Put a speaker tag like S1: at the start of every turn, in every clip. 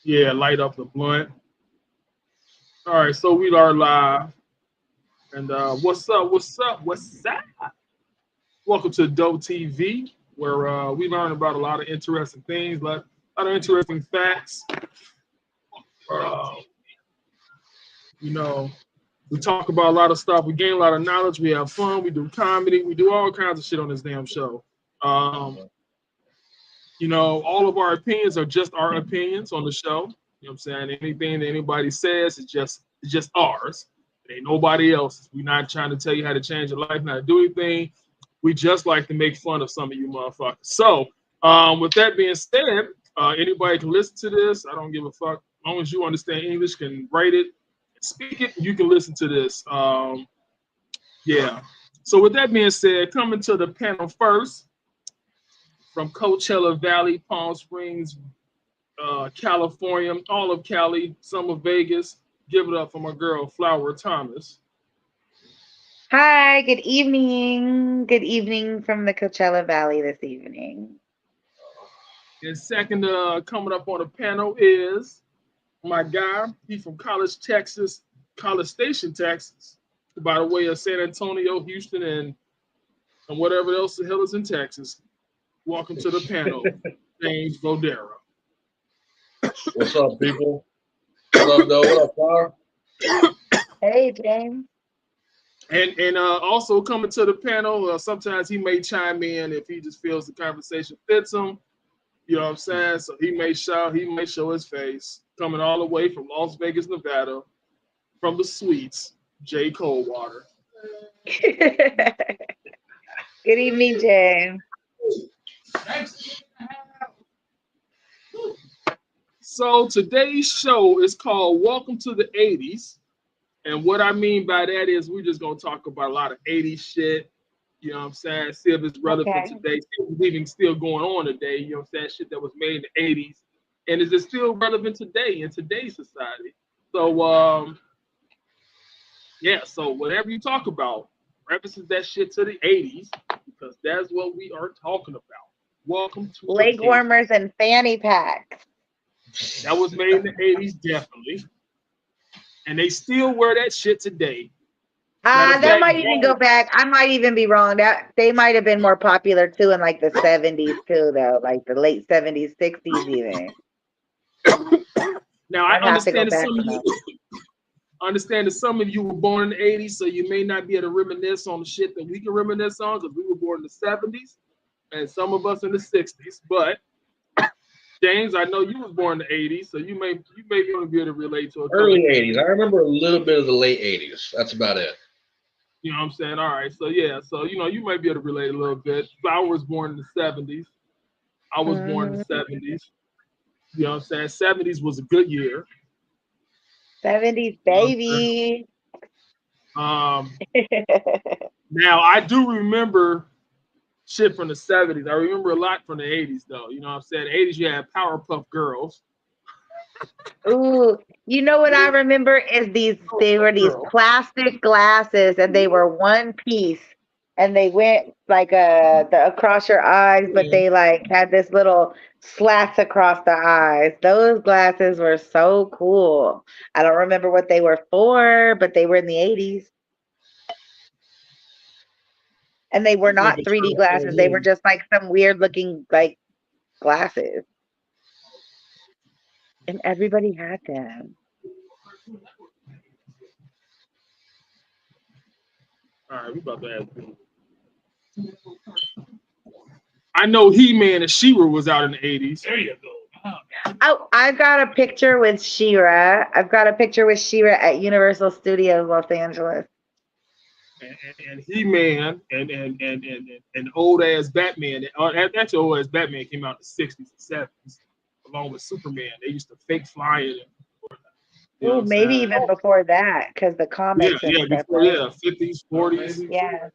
S1: Yeah, light up the blunt. All right, so we are live. And what's up? What's up? What's up? Welcome to Dope TV, where we learn about a lot of interesting things, a lot of interesting facts. Uh, you know, we talk about a lot of stuff. We gain a lot of knowledge. We have fun. We do comedy. We do all kinds of shit on this damn show. Um, all of our opinions are just our opinions on the show. You know what I'm saying? Anything that anybody says is just ours. It ain't nobody else's. We're not trying to tell you how to change your life, not to do anything. We just like to make fun of some of you motherfuckers. So, with that being said, anybody can listen to this. I don't give a fuck. As long as you understand English, can write it, speak it, you can listen to this. Yeah. So, with that being said, coming to the panel first from Coachella Valley, Palm Springs, California, all of Cali, some of Vegas. Give it up for my girl, Flower Thomas.
S2: Hi, good evening. Good evening from the Coachella Valley this evening.
S1: And second, coming up on the panel is my guy. He's from College Station, Texas, by the way of San Antonio, Houston, and whatever else the hell is in Texas. Welcome to the panel, James Bodera.
S3: What's up, people? What up, though? What up, Flower?
S2: Hey, James.
S1: And also coming to the panel, sometimes he may chime in if he just feels the conversation fits him. You know what I'm saying? So he may show his face. Coming all the way from Las Vegas, Nevada, from the suites, Jay Coldwater.
S2: Good evening, James.
S1: So today's show is called Welcome to the 80's. And what I mean by that is we're just gonna talk about a lot of 80's shit. You know what I'm saying? See if it's relevant
S2: Okay.
S1: today, see if it's even still going on today, you know what I'm saying? Shit that was made in the 80's. And is it still relevant today in today's society? So yeah, so whatever you talk about, references that shit to the 80's, because that's what we are talking about. Welcome to the
S2: Leg
S1: 80's.
S2: warmers and fanny packs.
S1: That was made in the 80's, definitely. And they still wear that shit today. Matter of
S2: That
S1: fact,
S2: might even go back. I might even be wrong. That they might have been more popular too in like the 70s too, though, like the late 70s, 60s even.
S1: now I
S2: I'd have to go
S1: understand that
S2: back
S1: some
S2: to
S1: of
S2: that.
S1: you understand that some of you were born in the 80's, so you may not be able to reminisce on the shit that we can reminisce on because we were born in the 70's and some of us in the 60's. But James, I know you was born in the 80's, so you may be able to relate to a couple
S3: Early
S1: of
S3: 80s. I remember a little bit of the late 80s. That's about it.
S1: you know what I'm saying? All right. So yeah, so you might be able to relate a little bit. I was born in the 70's. I was born in the
S2: Mhm.
S1: 70's. You know what I'm saying? 70's was a good year.
S2: 70s
S1: You know what I'm saying?
S2: baby.
S1: Now I do remember shit from the 70's. I remember a lot from the 80's though. You know what I'm saying? The 80's you had Powerpuff Girls.
S2: Ooh, you know what I remember is they were these
S1: Girl.
S2: plastic glasses and they were one piece and they went like across your eyes, but
S1: Yeah.
S2: they like had this little slats across the eyes. Those glasses were so cool. I don't remember what they were for, but they were in the 80s. And they were
S1: This
S2: not
S1: nigga
S2: 3D
S1: trying to tell
S2: glasses. They were
S1: me.
S2: just like some weird looking like glasses. And everybody had them.
S1: All right, we about to ask. I know He-Man and She-Ra was out in the 80's. There you go.
S2: Oh, I've got a picture with Shira. I've got a picture with Shira at Universal Studios Los Angeles.
S1: And He-Man and old ass Batman. Actually, old ass Batman came out in the 60's and 70's, along with Superman. They used to fake fly it. You know what
S2: Ooh,
S1: I'm
S2: maybe
S1: saying?
S2: even before that, because the
S1: Yeah,
S2: comics and
S1: yeah,
S2: stuff,
S1: before
S2: right?
S1: 50's, 40's.
S2: Yeah.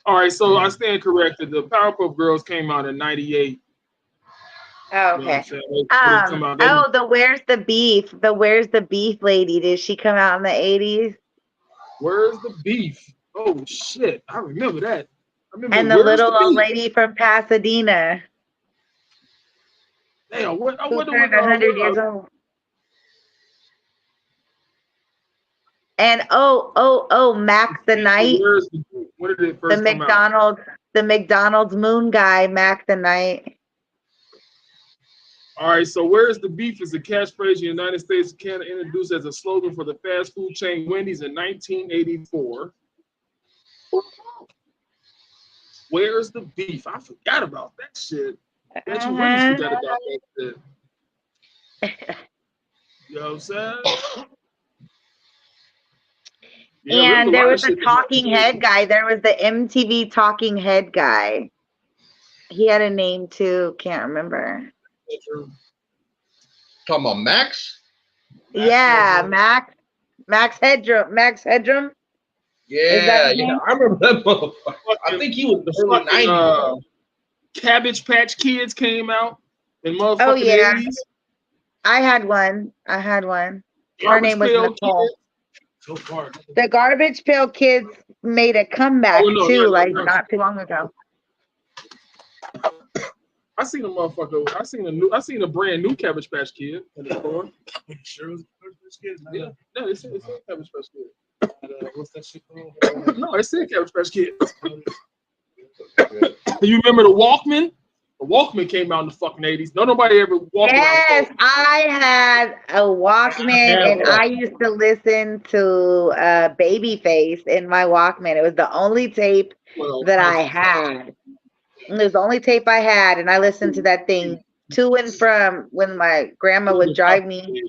S1: All right, so I stand corrected. The Powerpuff Girls came out in '98.
S2: Oh,
S1: You know what I'm
S2: okay.
S1: saying? They come out. They,
S2: Oh, the Where's the Beef? The Where's the Beef lady. Did she come out in the 80s?
S1: where's the beef? Oh shit, I remember that. I remember
S2: And the
S1: where's
S2: little
S1: the
S2: old
S1: beef?
S2: lady from Pasadena.
S1: Damn, what? I
S2: Who
S1: wonder
S2: turned 100 years old. And Mac the Knight,
S1: When did it
S2: the
S1: first come out?
S2: McDonald's moon guy, Mac the Knight.
S1: All right, so where is the beef is a catchphrase the United States and Canada introduced as a slogan for the fast food chain Wendy's in 1984. Where's the beef? I forgot about that shit. Bet you Wendy's forgot about that shit. You know what I'm saying? Yeah,
S2: And there was a talking head guy. There was the MTV talking head guy. He had a name too. Can't remember.
S3: Talking about Max?
S2: Yeah, Max Headroom. Max Headroom.
S3: Yeah, I remember that motherfucker. I think he was the early 90s.
S1: Cabbage Patch Kids came out in motherfucking 80s.
S2: I had one. Her name was Nicole.
S1: So far.
S2: The Garbage Pail Kids made a comeback too, not too long ago.
S1: I seen a motherfucker. I seen a brand new Cabbage Patch Kid in the store. Sure it was Cabbage Patch Kid? Yeah, no, it's Cabbage Patch Kid. What's that shit called? No, it's Cabbage Patch Kid. You remember the Walkman? The Walkman came out in the fucking 80s. Nobody ever walked around.
S2: Yes, I had a Walkman and I used to listen to Babyface in my Walkman. It was the only tape that I had. It was the only tape I had, and I listened to that thing to and from when my grandma would drive me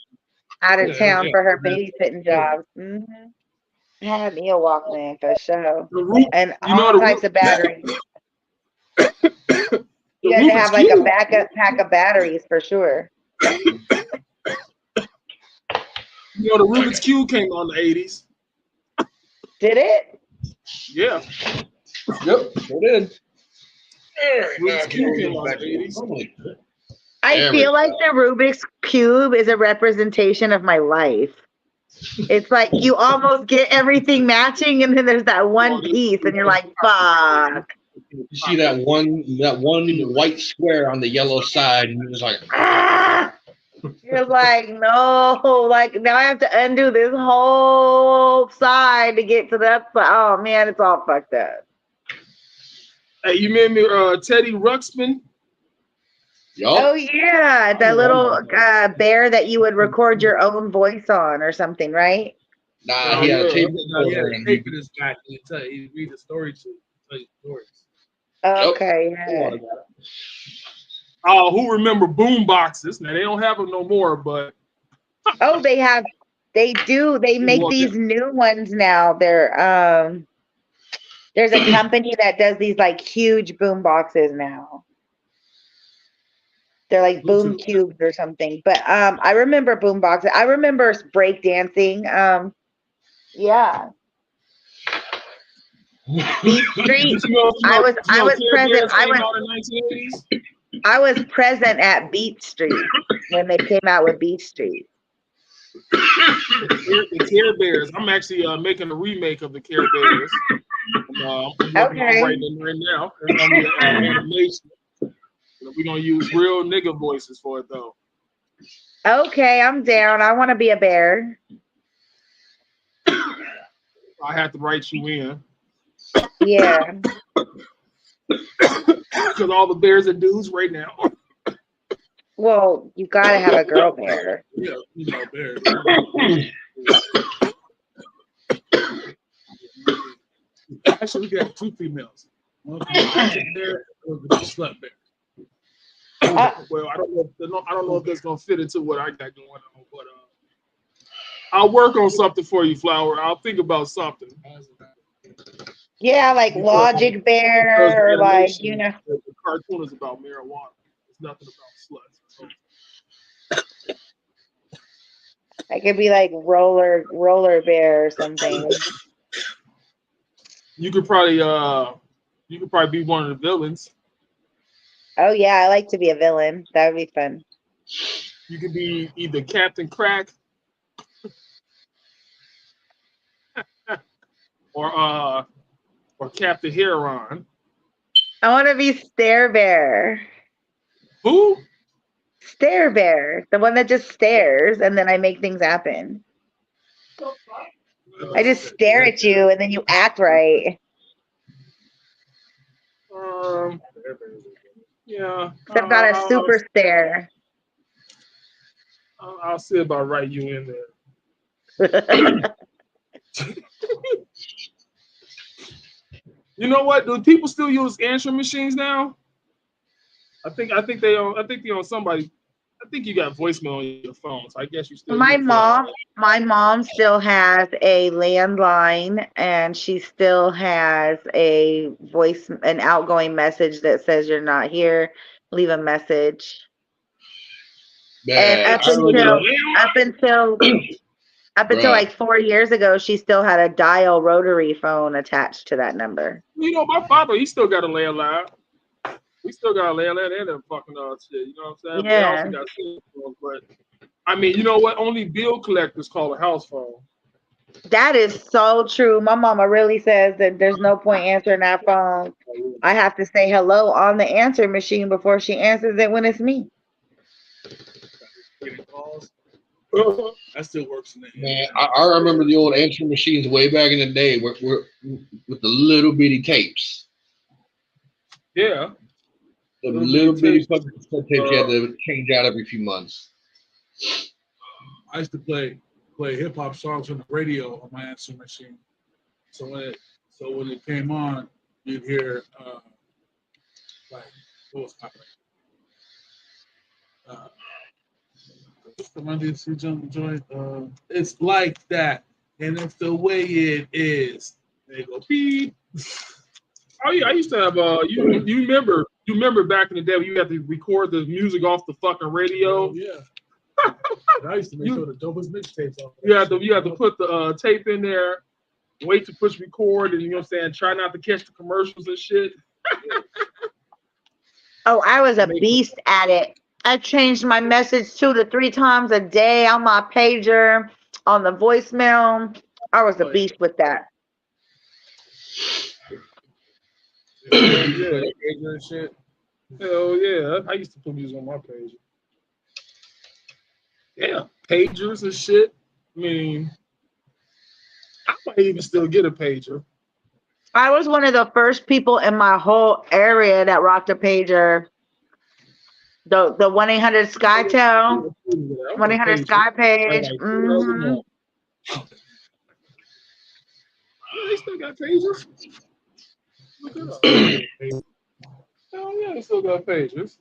S2: out of town for her babysitting job. I had me a Walkman for sure. And all types of batteries. You had to have like a backup pack of batteries for sure.
S1: You know, the Rubik's Cube came out in the 80s.
S2: Did it?
S1: Yeah.
S3: Yep, sure did.
S1: Rubik's Cube came out in the 80s.
S2: I feel like the Rubik's Cube is a representation of my life. It's like you almost get everything matching, and then there's that one piece, and you're like, fuck.
S3: You see that one white square on the yellow side, and you're just like,
S2: ah! You're like, no, like now I have to undo this whole side to get to that side. Oh man, it's all fucked up.
S1: Hey, you remember Teddy Ruxpin?
S3: Yep.
S2: Oh yeah, that little bear that you would record your own voice on or something, right?
S3: Nah, he had a tape recorder
S4: and tape for this guy. He read the story to tell you stories.
S2: Okay. Yeah.
S1: Oh, who remember boom boxes? Now they don't have them no more, but
S2: oh, they do. They make these new ones now. They're there's a company that does these like huge boom boxes now. They're like boom cubes or something. But I remember boom boxes. I remember break dancing. Yeah. Beat Street. I was present. I was present at Beat Street when they came out with Beat Street.
S1: The Care Bears. I'm actually making a remake of the Care Bears. I'm writing right now. It's gonna be an animation. We're gonna use real nigga voices for it though.
S2: Okay, I'm down. I want to be a bear.
S1: I have to write you in.
S2: Yeah.
S1: Because all the bears are dudes right now.
S2: Well, you gotta have a girl bear.
S4: Yeah, you know, bear. Actually, we got two females. One bear, one slut bear.
S1: Well, I don't know if that's gonna fit into what I got going on, but I'll work on something for you, Flower. I'll think about something.
S2: Yeah, like Logic Bear, or like
S1: The cartoon is about marijuana. It's nothing about sluts.
S2: I could be like roller bear or something.
S1: You could probably be one of the villains.
S2: Oh yeah, I like to be a villain. That would be fun.
S1: You could be either Captain Crack or Captain Heron.
S2: I want to be Stare Bear.
S1: Who?
S2: stare bear, the one that just stares, and then I make things happen. I just stare at you, and then you act right.
S1: Yeah.
S2: Except not a super stare.
S1: I'll see about write you in there. You know what? Do people still use answering machines now? I think they on somebody. I think you got voicemail on your phone, so I guess you still.
S2: My mom still has a landline, and she still has an outgoing message that says you're not here. Leave a message.
S3: Man,
S2: And up until like 4 years ago, she still had a dial rotary phone attached to that number.
S1: You know, my father, he still got a landline. We still got a landline and a fucking shit. You know what I'm saying?
S2: Yeah.
S1: We also got cell phones, but I mean, you know what? Only bill collectors call a house phone.
S2: That is so true. My mama really says that there's no point answering that phone. I have to say hello on the answer machine before she answers it when it's me.
S4: That still works in the
S3: man, I remember the old answering machines way back in the day with the little bitty tapes.
S1: Yeah.
S3: The little bitty fucking tapes you had to change out every few months.
S4: I used to play hip hop songs on the radio on my answering machine. So when it came on, you'd hear like what was popular. The Monday joint. It's like that, and it's the way it is. They go beep.
S1: Oh yeah, I used to have you remember back in the day when you had to record the music off the fucking radio?
S4: Oh, yeah. I used to make sure the dopest mixtapes off.
S1: You had to put the tape in there, wait to push record, and you know what I'm saying, try not to catch the commercials and shit.
S2: Oh, I was a beast at it. I changed my message 2 to 3 times a day on my pager, on the voicemail. I was a beast with that.
S1: Yeah, and shit. Hell yeah, I used to put music on my pager. Yeah, pagers and shit. I mean, I might even still get a pager.
S2: I was one of the first people in my whole area that rocked a pager. The 1-800 SkyTel, 1-800 Sky page. Mm-hmm.
S1: They still got pagers. Look it up. Hell yeah, they still got pagers.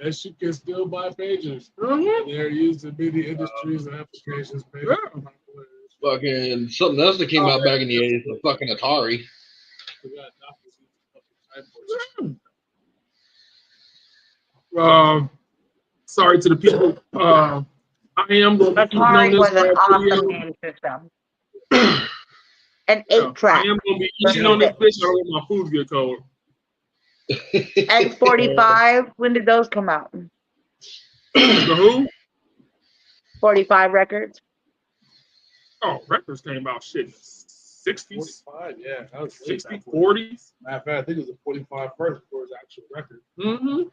S4: Yes, you can still buy pagers.
S1: Mm-hmm.
S4: They're used in many industries and applications.
S1: Yeah.
S3: Fucking something else that came out back in the 80s, the fucking Atari.
S1: Sorry to the people. I am going to keep on this
S2: was an awesome game system. An 8-track.
S1: I am going to be eating on this bitch. I don't want my food to get cold.
S2: And 45. When did those come out?
S1: The who?
S2: 45 records.
S1: Oh, records came out shit. 60s.
S4: 45, yeah. That was
S1: 60s, 40s.
S4: Matter of fact, I think it was a 45 first before his actual record.
S1: Mm-hmm.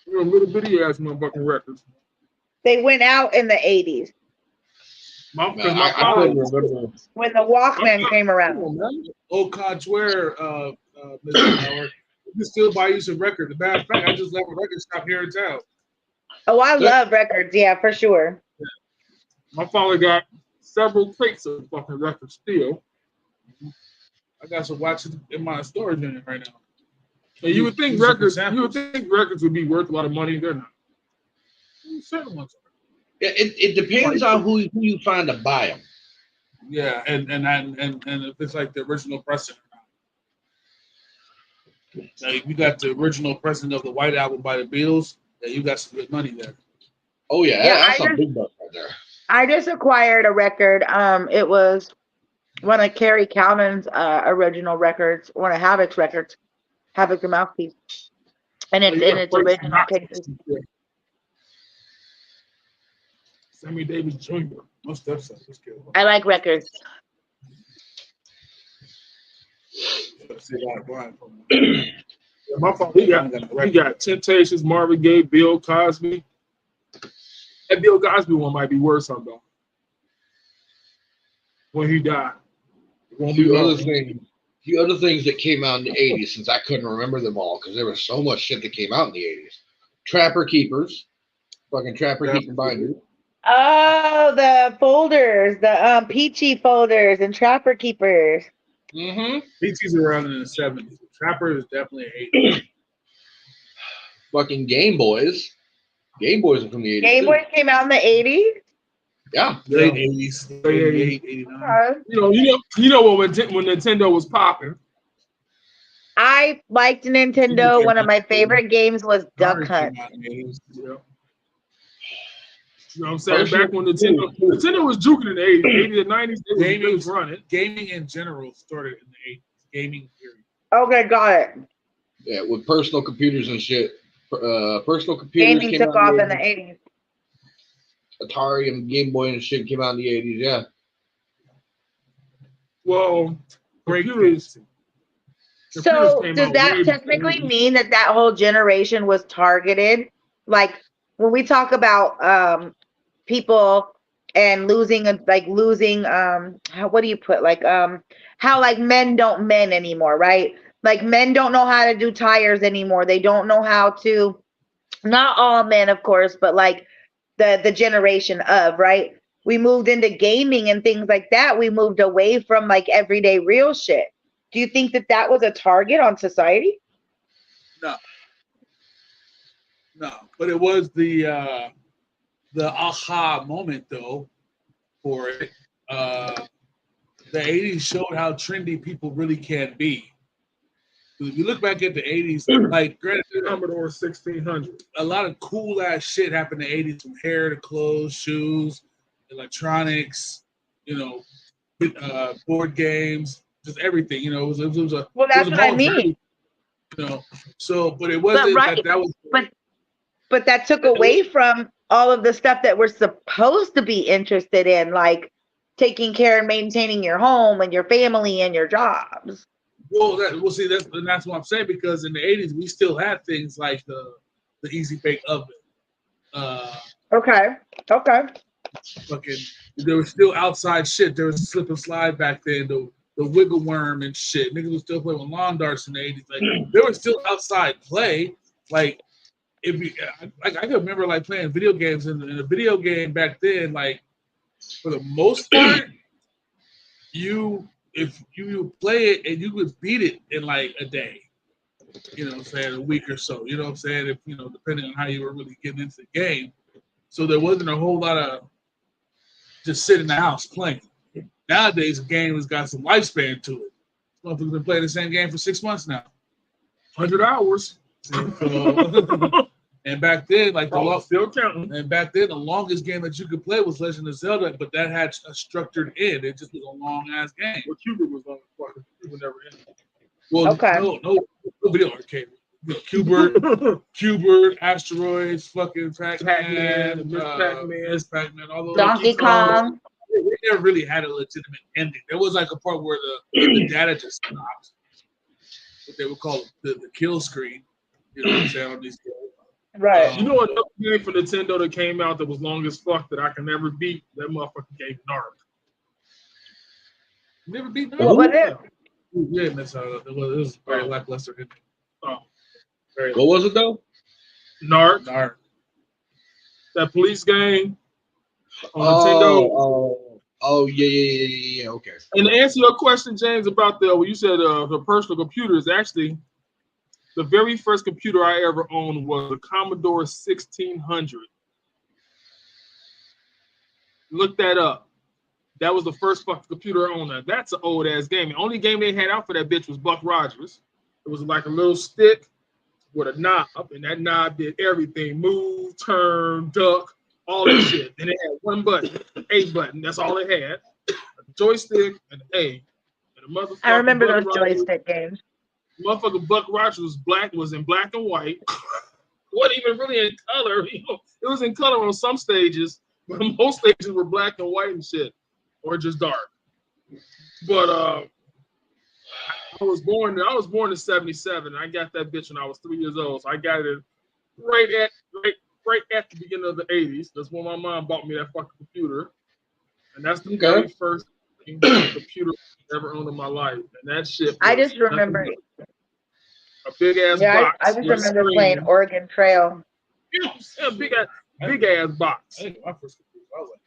S1: You know, little bitty ass motherfucking records.
S2: They went out in the 80s.
S1: I remember
S2: when the Walkman came around.
S4: Old Contour, Mr. Howard. You can still buy you some records. As a matter of fact, I just left a record shop here in town.
S2: Oh, I love records. Yeah, for sure.
S1: My father got several crates of fucking records still.
S4: I got some watches in my storage unit right now.
S1: And you would think records would be worth a lot of money. They're not.
S4: Certain ones are.
S3: Yeah, it depends on who you find to buy them.
S4: Yeah, and if it's like the original pressing or not. Now, if you got the original pressing of the White Album by the Beatles, then you got some good money there.
S3: Oh yeah, that's a big buck right there.
S2: I just acquired a record. It was one of Carrie Calvin's original records, one of Havoc's records, Havoc the Mouthpiece, and it's in its original cases.
S1: Sammy Davis Jr.
S4: Most definitely.
S2: I like records.
S1: Yeah, my fault. We got Temptations, Marvin Gaye, Bill Cosby. That Bill Cosby one might be worse, though. When he died.
S3: A few other things that came out in the 80s, since I couldn't remember them all because there was so much shit that came out in the 80s. Trapper Keepers. Fucking Trapper Keeper binder.
S2: Oh, the folders, the Peachy folders and Trapper Keepers.
S3: Mm-hmm.
S4: Peachy's around in the 70s. Trapper is definitely an 80s.
S3: Fucking Game Boys. Game Boys are from the 80s.
S2: Game Boys came out in the 80s?
S3: Yeah.
S4: Late 80s. 88, 89.
S1: You know when Nintendo was popping.
S2: I liked Nintendo. One of my favorite games was Duck Hunt.
S1: You know what I'm saying? Back when Nintendo was juking in the 80s, 80s and 90s, they was running.
S4: Gaming in general started in the 80s. Gaming period.
S2: Okay, got it.
S3: Yeah, with personal computers and shit. Personal computers
S2: Gaming took off in the 80s.
S3: Atari and Game Boy and shit came out in the 80s, yeah.
S1: Well, computers.
S2: So does that technically mean that whole generation was targeted? Like when we talk about people and losing what do you put how like men don't men anymore, right? Like men don't know how to do tires anymore. They don't know how to, not all men of course, but like the generation of, right? We moved into gaming and things like that. We moved away from like everyday real shit. Do you think that was a target on society?
S4: No, but it was the aha moment though for it. The 80s showed how trendy people really can be. If you look back at the 80s, like granted,
S1: Commodore 1600,
S4: a lot of cool ass shit happened in the 80s, from hair to clothes, shoes, electronics, board games, just everything. It was a
S2: that's what I mean.
S4: So but it wasn't
S2: right.
S4: that was.
S2: But that took away from all of the stuff that we're supposed to be interested in, like taking care and maintaining your home and your family and your jobs.
S4: Well, that's what I'm saying, because in the 80s we still had things like the easy bake oven.
S2: Okay.
S4: Fucking, there was still outside shit. There was slip and slide back then. The wiggle worm and shit. Niggas was still playing with lawn darts in the 80s. Like there was still outside play. Like I can remember like playing video games in a video game back then. Like for the most part, if you play it and you could beat it in like a day, a week or so, what I'm saying? If, depending on how you were really getting into the game. So there wasn't a whole lot of just sitting in the house playing. Nowadays, the game has got some lifespan to it. Motherfuckers been playing the same game for 6 months now.
S1: 100 hours.
S4: And back then,
S1: still counting.
S4: And back then, the longest game that you could play was Legend of Zelda, but that had a structured end. It just was a long ass game.
S1: Well, Cubert was on the fucking. Cubert never ended.
S4: Well, no video arcade. Cubert, Asteroids, fucking Pac-Man, Miss Pac-Man, all those.
S2: Donkey Kong.
S4: They never really had a legitimate ending. There was like a part where the data just stopped. What they would call the kill screen. You know what I'm saying, on these games.
S2: Right.
S1: You know another game for Nintendo that came out that was long as fuck that I can never beat? That motherfucking game, Narc.
S4: You never beat Narc?
S2: What was it?
S4: Yeah, miss out. It was very lackluster.
S3: What was it though?
S1: Narc. That police game on Nintendo.
S3: Oh, yeah. Okay.
S1: And to answer your question, James, about when you said the personal computers, actually, the very first computer I ever owned was a Commodore 1600. Look that up. That was the first fucking computer I owned. That's an old ass game. The only game they had out for that bitch was Buck Rogers. It was like a little stick with a knob, and that knob did everything: move, turn, duck, all that shit. And it had one button, A button. That's all it had. A joystick and an A. And a motherfucker.
S2: I remember those joystick games.
S1: Motherfucker Buck Rogers was in black and white. Wasn't even really in color. It was in color on some stages, but most stages were black and white and shit, or just dark. But I was born in '77. I got that bitch when I was 3 years old. So I got it right at the beginning of the '80s. That's when my mom bought me that fucking computer, and that's the very first computer I ever owned in my life. And that shit.
S2: I just remember
S1: a big ass box.
S2: I just remember playing Oregon Trail.
S1: Yeah, big ass box.
S4: I think my first computer, I was like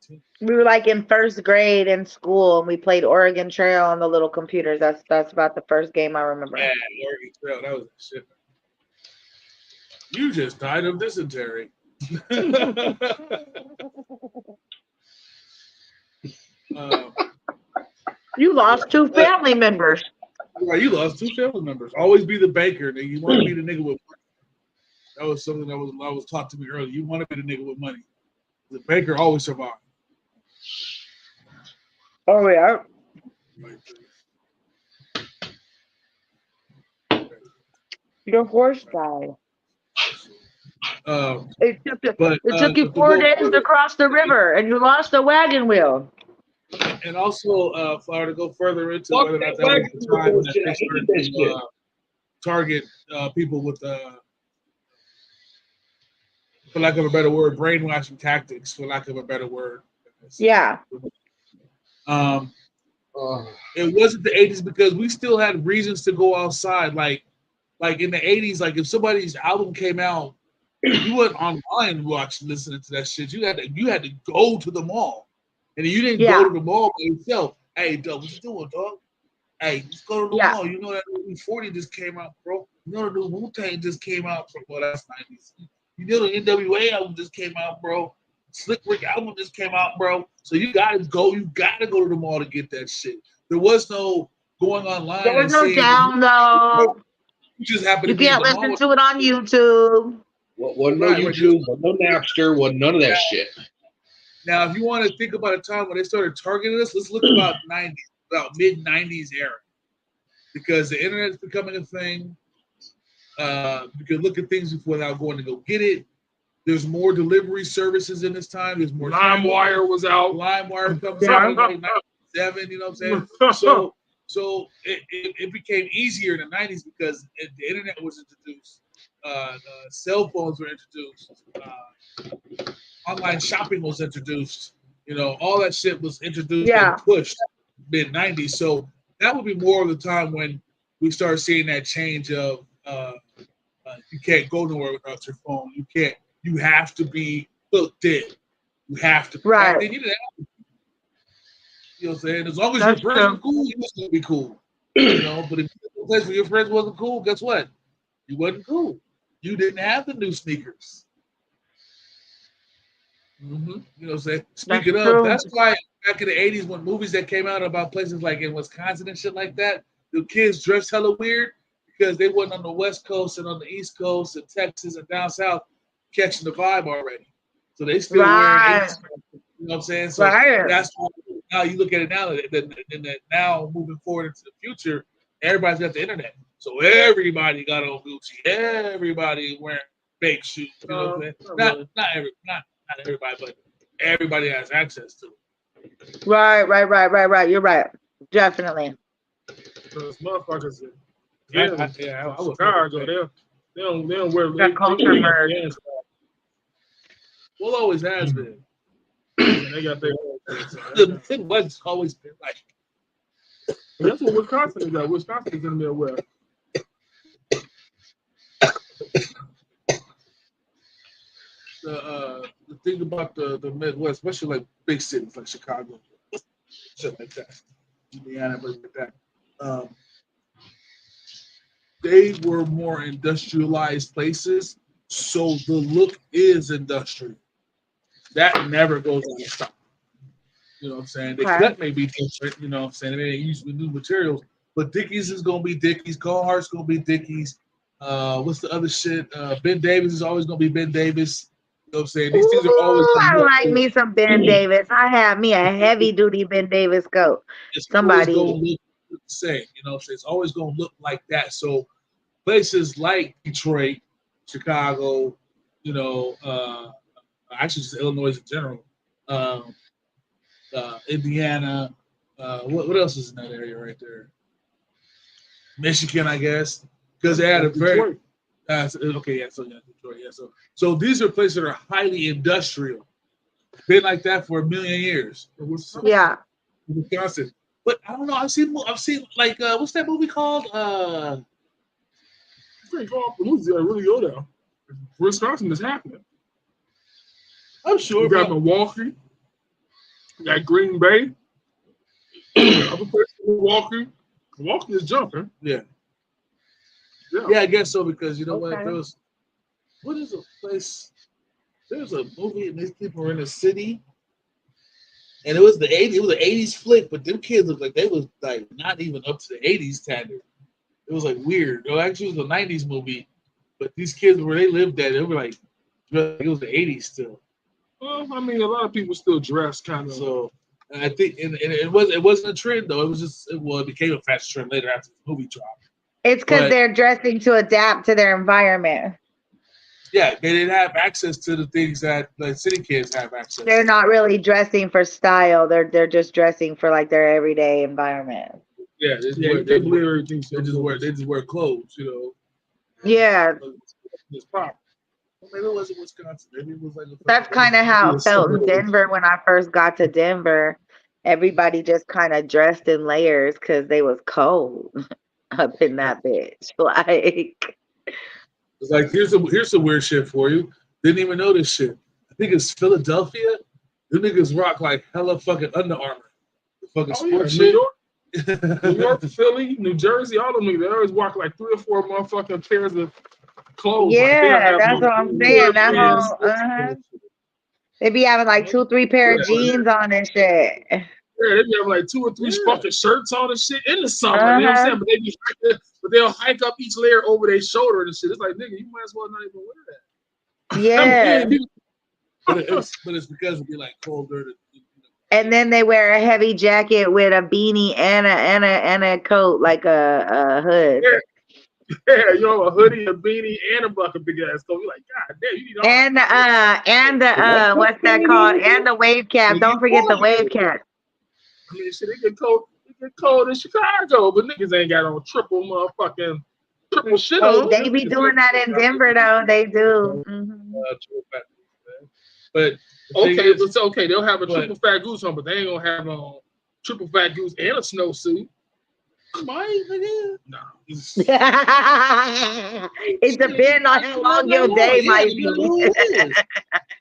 S4: 19.
S2: We were like in first grade in school, and we played Oregon Trail on the little computers. That's about the first game I remember.
S4: Yeah, Oregon Trail, that was shit. You just died of dysentery.
S2: You lost 2 family members.
S4: Right, you lost 2 family members. Always be the banker, nigga. You want to be the nigga with money. That was something that was taught to me early. You want to be the nigga with money. The banker always survives.
S2: Oh yeah. Your horse died. It took you 4 days to cross the river, and you lost the wagon wheel.
S4: And also, Flower, to go further into whether or not that was the time that they started to target people with, for lack of a better word, brainwashing tactics, for lack of a better word.
S2: Yeah.
S4: It wasn't the 80s because we still had reasons to go outside. Like in the 80s, like if somebody's album came out, you wasn't online listening to that shit. You had to go to the mall. And you didn't go to the mall by yourself. Hey, Doug, what you doing, dog? Hey, let's go to the mall. You know that new 40 just came out, bro. You know the new Wu-Tang just came out, bro. Well, that's 90s. You know the NWA album just came out, bro. Slick Rick album just came out, bro. So you gotta go. You gotta go to the mall to get that shit. There was no going online.
S2: There was no download.
S4: You just happened
S2: to
S4: be
S2: can't listen to it on YouTube.
S3: Wasn't no YouTube, no Napster, wasn't none of that shit.
S4: Now, if you want to think about a time when they started targeting us, let's look about mid-90s era. Because the internet's becoming a thing. You can look at things without going to go get it. There's more delivery services in this time. There's more.
S1: LimeWire was out.
S4: LimeWire comes out in like 97, you know what I'm saying? So it became easier in the 90s because the internet was introduced. Cell phones were introduced. Online shopping was introduced. You know, all that shit was introduced and pushed mid-90s. So that would be more of the time when we start seeing that change of you can't go nowhere without your phone. You have to be hooked in. You have to.
S2: Right.
S4: Then you didn't have to. You know what I'm saying? As long as your friends were cool, you was going to be cool. You know, but if the place where your friends wasn't cool, guess what? You wasn't cool. You didn't have the new sneakers. Mm-hmm. You know what I'm saying? Speaking of, that's why back in the 80s when movies that came out about places like in Wisconsin and shit like that, the kids dressed hella weird because they wasn't on the West Coast and on the East Coast and Texas and down South catching the vibe already. So they still wearing 80s. You know what I'm saying? So that's why now you look at it now, and now moving forward into the future, everybody's got the internet. So everybody got on Gucci. Everybody wearing fake shoes. You know what I'm saying? Not everybody, but everybody has access to it.
S2: Right. You're right. Definitely.
S1: Those motherfuckers.
S4: I was
S1: Chicago. They don't wear
S2: that culture merge.
S1: Well, always has been. They got their
S4: the Midwest's always been like.
S1: That's what Wisconsin is at. Wisconsin is in the Midwest.
S4: The thing about the Midwest, especially like big cities like Chicago, shit like that, Indiana, but like that, they were more industrialized places, so the look is industrial. That never goes out of style. You know what I'm saying? The cut may be different, you know what I'm saying? They use new materials, but Dickies is gonna be Dickies, Carhartt's gonna be Dickies. What's the other shit? Ben Davis is always gonna be Ben Davis. You know what I'm saying? These things are always.
S2: I like me some Ben Davis. I have me a heavy duty Ben Davis coat.
S4: Somebody gonna look the same. You know what I'm saying? It's always gonna look like that. So places like Detroit, Chicago, you know, actually just Illinois in general, Indiana. What else is in that area right there? Michigan, I guess, because they had a very Detroit, so these are places that are highly industrial, been like that for a million years.
S2: Yeah,
S4: Wisconsin, but I don't know. I've seen like what's that movie called?
S1: Really go down. Wisconsin is happening.
S4: I'm sure.
S1: You got Milwaukee. You got Green Bay. Other places, Milwaukee. Milwaukee is jumping.
S4: Yeah, I guess so because you know what? There was what is a place? There's a movie and these people were in a city, and it was the 80s. It was an 80s flick, but them kids looked like they was like not even up to the 80s standard. It was like weird. It actually was a 90s movie, but these kids where they lived at, they were like it was the 80s still.
S1: Well, I mean, a lot of people still dress kind of.
S4: So, and I think, and it wasn't a trend though. It was just it became a fashion trend later after the movie dropped.
S2: It's because they're dressing to adapt to their environment.
S4: Yeah, they didn't have access to the things that the city kids have access.
S2: They're not really dressing for style. They're just dressing for like their everyday environment.
S4: Yeah, they just wear clothes, you know.
S2: Yeah.
S4: It's proper. Maybe it wasn't Wisconsin. Maybe it was like
S2: that's kind of how it felt in Denver when I first got to Denver. Everybody just kind of dressed in layers because they was cold up in that bitch. Like,
S4: it's like here's some weird shit for you. Didn't even know this shit. I think it's Philadelphia. Them niggas rock like hella fucking Under Armour. The fucking sports shit.
S1: New York, Philly, New Jersey, all of them niggas. They always walk like 3 or 4 motherfucking pairs of clothes.
S2: Yeah, like that's what I'm saying. That whole they be having like 2 or 3 pair of jeans on and shit.
S1: Yeah, they be having like 2 or 3 fucking shirts on and shit in the summer. You know what I'm saying? But they'll hike up each layer over their shoulder and shit. It's like, nigga, you might as well not even wear
S2: Yeah.
S1: that.
S4: but it's because it'd be like colder.
S2: And then they wear a heavy jacket with a beanie and a coat, like a hood.
S1: Yeah, you know, a hoodie, a beanie, and a bucket big ass coat. You're like, God damn, you need all
S2: and the what's that called? And the wave cap. Don't forget the wave cap.
S1: I mean, shit, it get cold in Chicago, but niggas ain't got on triple shit on.
S2: They be doing that in Denver though. They do.
S1: But it's okay. They'll have a triple fat goose on, but they ain't gonna have on triple fat goose and a snowsuit. No.
S2: It depends on how long your day might be.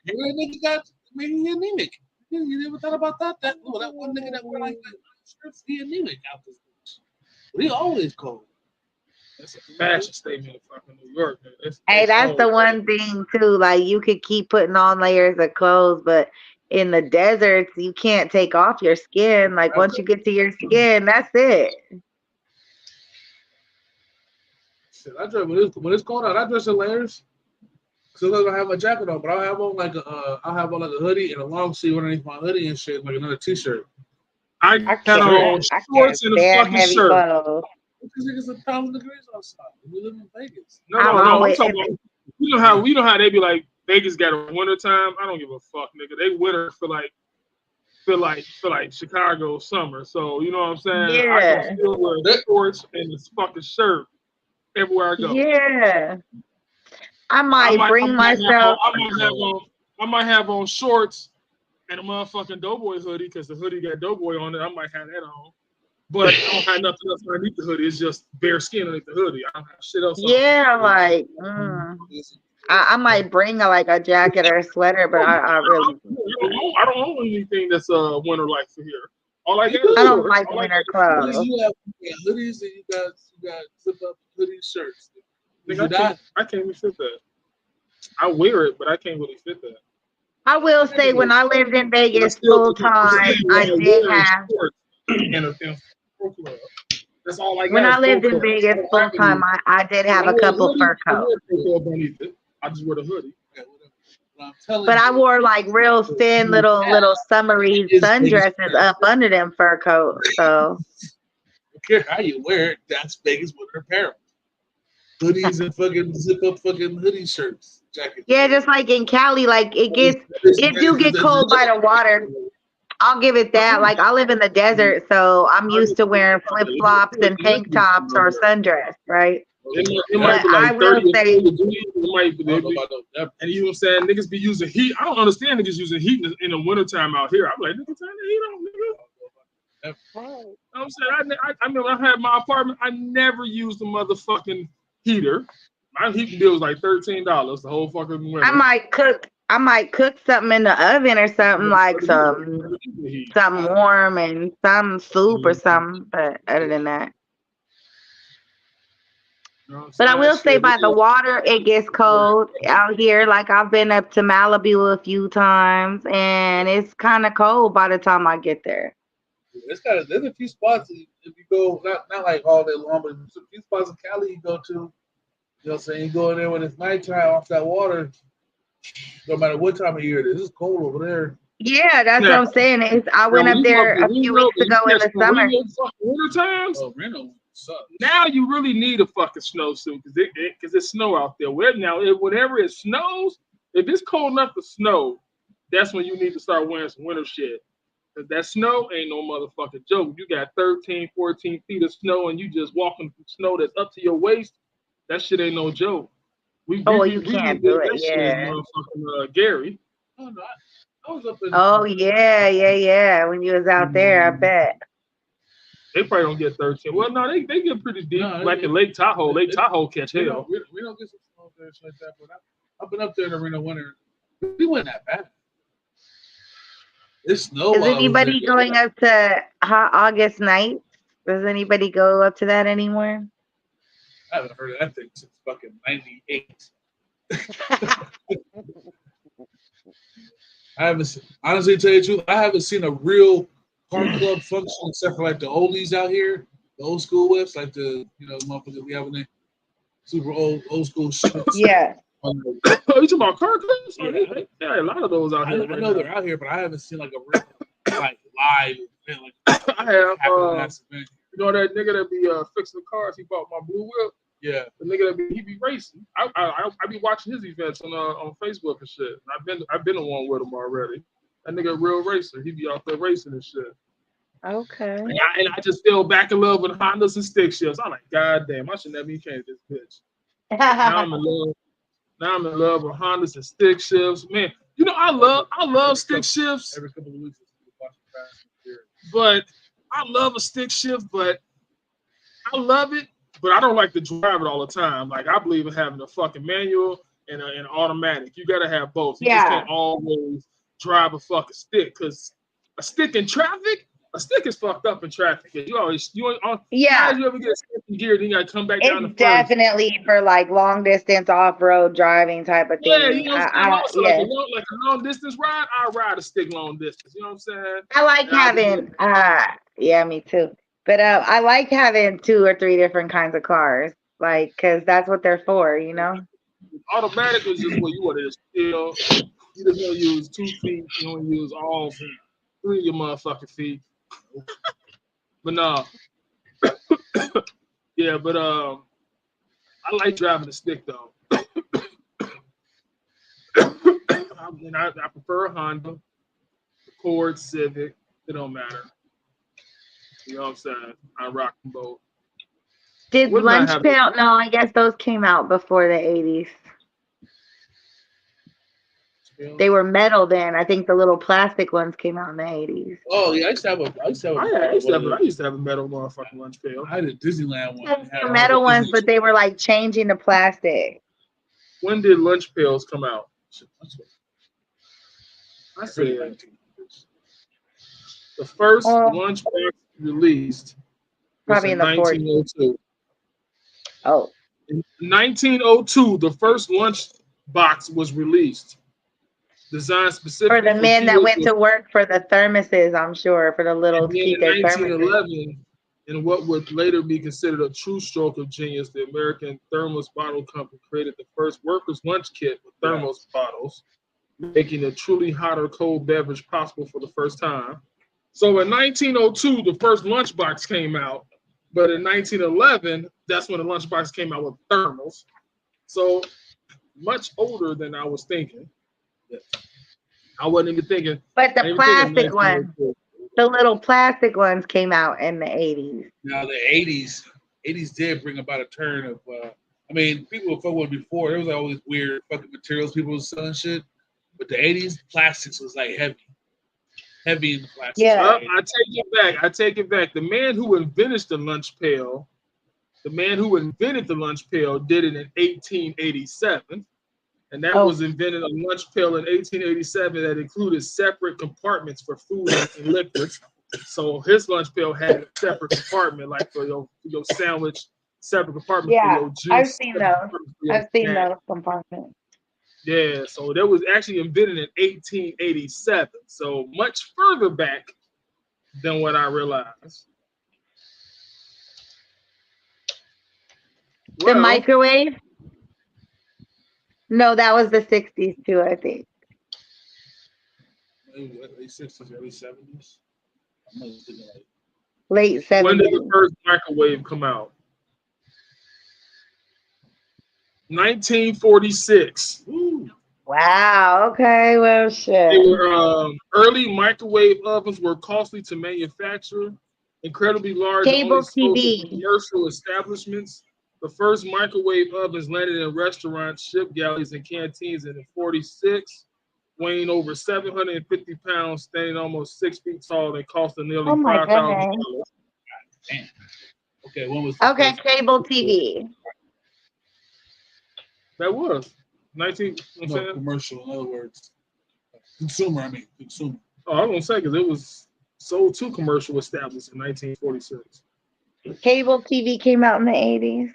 S4: Nigga got maybe anemic. You never thought about that? That one nigga that wore like that, he anemic out this bitch. But he always cold.
S1: That's a fashion statement in fucking New York.
S2: That's the one thing too. Like you could keep putting on layers of clothes, but in the deserts, you can't take off your skin. Like once you get to your skin, that's it.
S4: Shit, I dress when it's cold out. I dress in layers. So I don't have my jacket on, but I'll have on like a hoodie and a long sleeve underneath my hoodie and shit, like another t-shirt.
S1: I had on shorts and a fucking shirt.
S4: Because it's 1,000 degrees outside. We live in Vegas.
S1: No. I'm talking about, you know how they be like Vegas got a winter time. I don't give a fuck, nigga. They winter feel like Chicago summer. So you know what I'm saying?
S2: Yeah.
S1: I can still wear shorts and this fucking shirt everywhere I go.
S2: Yeah. I might
S1: have on shorts and a motherfucking Doughboy hoodie because the hoodie got Doughboy on it. I might have that on. But I don't have nothing else underneath the hoodie. It's just bare skin underneath the hoodie. I don't have shit else on.
S2: Yeah, like I might bring a jacket or a sweater, but I really
S1: I don't own anything that's winter like for here. All I got
S2: I don't like winter clothes.
S4: You have hoodies and you got zip up hoodie shirts.
S1: I can't even fit that. I wear it, but I can't really fit that.
S2: I will say when I lived in Vegas full time, I did have.
S1: That's all I got.
S2: When I lived in Vegas full time, I did have a couple fur coats.
S1: I just wear the hoodie.
S2: But I wore like real thin little summery sundresses up under them fur coats. So
S4: I don't care how you wear it, that's Vegas winter apparel. Hoodies and fucking zip up fucking hoodie shirts, jackets.
S2: Yeah, just like in Cali, like it do get cold by the water. I'll give it that. Like I live in the desert, so I'm used to wearing flip flops and tank tops or sundress, right?
S1: It might
S2: But
S1: be
S2: I
S1: like
S2: will
S1: 30 or
S2: say,
S1: 40 degrees. It might be, and you know what I'm saying? Niggas be using heat. I don't understand niggas using heat in the wintertime out here. I'm like, nigga, turn the heat on, nigga.
S4: That's right.
S1: You know what I'm saying? I mean, when I had my apartment, I never used the motherfucking heater. My heating bill was like $13 the whole fucking winter.
S2: I might cook something in the oven or something like something warm and some soup or something. But other than that.
S1: You know what I'm
S2: But I
S1: saying?
S2: will say
S1: Shit,
S2: by the water, it gets cold out here. Like I've been up to Malibu a few times, and it's kind of cold by the time I get there.
S4: There's a few spots if you go, not like all day long, but there's a few spots in Cali you go to. You know what I'm saying? You go in there when it's nighttime off that water, no matter what time of year it is. It's cold over there.
S2: Yeah, that's what I'm saying. I went up there a few weeks ago in the summer.
S1: Winter times.
S4: Oh, Reno sucks.
S1: Now you really need a fucking snowsuit because it's snow out there. Now, whenever it snows, if it's cold enough to snow, that's when you need to start wearing some winter shit. Because that snow ain't no motherfucking joke. You got 13, 14 feet of snow and you just walking through snow that's up to your waist. That shit ain't no joke.
S2: You can't do it. Yeah.
S1: Motherfucking Gary.
S4: Oh, no, I was up in.
S2: Oh yeah. When you was out there, I bet.
S1: They probably don't get 13. Well, no, they get pretty deep. Like in Lake Tahoe. Lake Tahoe catch hell.
S4: We don't get some snow there like that, but I've been up there in the Reno winter. We wasn't that bad. It's snow.
S2: Is anybody going up to Hot August night? Does anybody go up to that anymore?
S4: I haven't heard of that thing since fucking '98. I haven't, honestly, to tell you the truth, I haven't seen a real car club function except for like the oldies out here, the old school whips, like the motherfuckers we have in there, super old school shit.
S2: Yeah.
S1: Oh, you talking about car clubs? Yeah. Yeah, a lot of those out here.
S4: I know they're out here, but I haven't seen like a real like live event. Like
S1: I have. You know that nigga that be fixing the cars? He bought my blue whip.
S4: Yeah.
S1: The nigga that he be racing. I be watching his events on Facebook and shit. I've been on one with him already. That nigga a real racer. He be out there racing and shit.
S2: Okay.
S1: And I just fell back in love with Hondas and stick shifts. I'm like, God damn, I should never even change this bitch. Now I'm in love. Now I'm in love with Hondas and stick shifts. Man, you know I love stick shifts.
S4: Every couple of weeks,
S1: but I love a stick shift, but I love it, but I don't like to drive it all the time. Like I believe in having a fucking manual and an automatic. You gotta have both. You just can't always drive a fucking stick because a stick in traffic. A stick is fucked up in traffic. You ever get a stick in gear, then you gotta come back down the first.
S2: Definitely for like long distance off road driving type of thing.
S1: Yeah, you know what I'm saying? Like a long distance ride, I'll ride a stick long distance. You know what I'm saying?
S2: I like having me too. But I like having 2 or 3 different kinds of cars, like because that's what they're for, you know.
S1: Automatic is just what you want to steal. You just want to use 2 feet. You don't use all 3 of your motherfucking feet. But no, yeah, but I like driving the stick though. I prefer a Honda, Accord, Civic. It don't matter. You know what I'm saying? I rock them both.
S2: Did Lunch Pail? No, I guess those came out before the 80s. They were metal then. I think the little plastic ones came out in the 80s.
S4: Oh yeah, I used to have
S1: a metal motherfucking lunch pail.
S4: I had a Disneyland one.
S2: The metal ones, but they were like changing the plastic.
S1: When did lunch pails come out? I said the first lunch pail released
S2: probably in
S1: 1902.
S2: Oh.
S1: In 1902, the first lunch box was released. Designed specifically
S2: for the men that went to work for the thermoses, I'm sure, for the little keep their thermoses.
S1: In 1911, in what would later be considered a true stroke of genius, the American Thermos Bottle Company created the first workers' lunch kit with thermos bottles, making a truly hot or cold beverage possible for the first time. So in 1902, the first lunchbox came out, but in 1911, that's when the lunchbox came out with thermals. So much older than I was thinking. I wasn't even thinking.
S2: But the plastic ones,
S1: 1902.
S2: the little plastic ones came out in the 80s.
S4: Now the 80s did bring about a turn of. I mean, people were fucking with before. There was all these weird fucking materials people were selling shit. But the 80s, plastics was like heavy in the plastics.
S2: Yeah.
S1: I take it back. The man who invented the lunch pail did it in 1887. And that was invented a lunch pail in 1887 that included separate compartments for food and liquids. So his lunch pail had a separate compartment, like for your sandwich, separate compartment for your juice.
S2: I've seen those. I've seen those compartments.
S1: Yeah, so that was actually invented in 1887. So much further back than what I realized.
S2: The microwave? No, that was the 60s too, I think.
S4: Late 60s, early 70s.
S2: Late 70s.
S1: When did the first microwave come out? 1946.
S4: Ooh.
S2: Wow. Okay. Well, shit.
S1: They were early microwave ovens were costly to manufacture, incredibly large,
S2: Cable
S1: only sold
S2: TV.
S1: to commercial establishments. The first microwave ovens landed in restaurants, ship galleys, and canteens in 46, weighing over 750 pounds, standing almost 6 feet tall, and costing nearly $5,000.
S4: Damn. Okay, when was
S2: cable TV.
S1: That was 19.
S4: No, commercial, in other words. Consumer.
S1: Oh, I was gonna say because it was sold to commercial establishments in 1946.
S2: Cable TV came out in the 80s.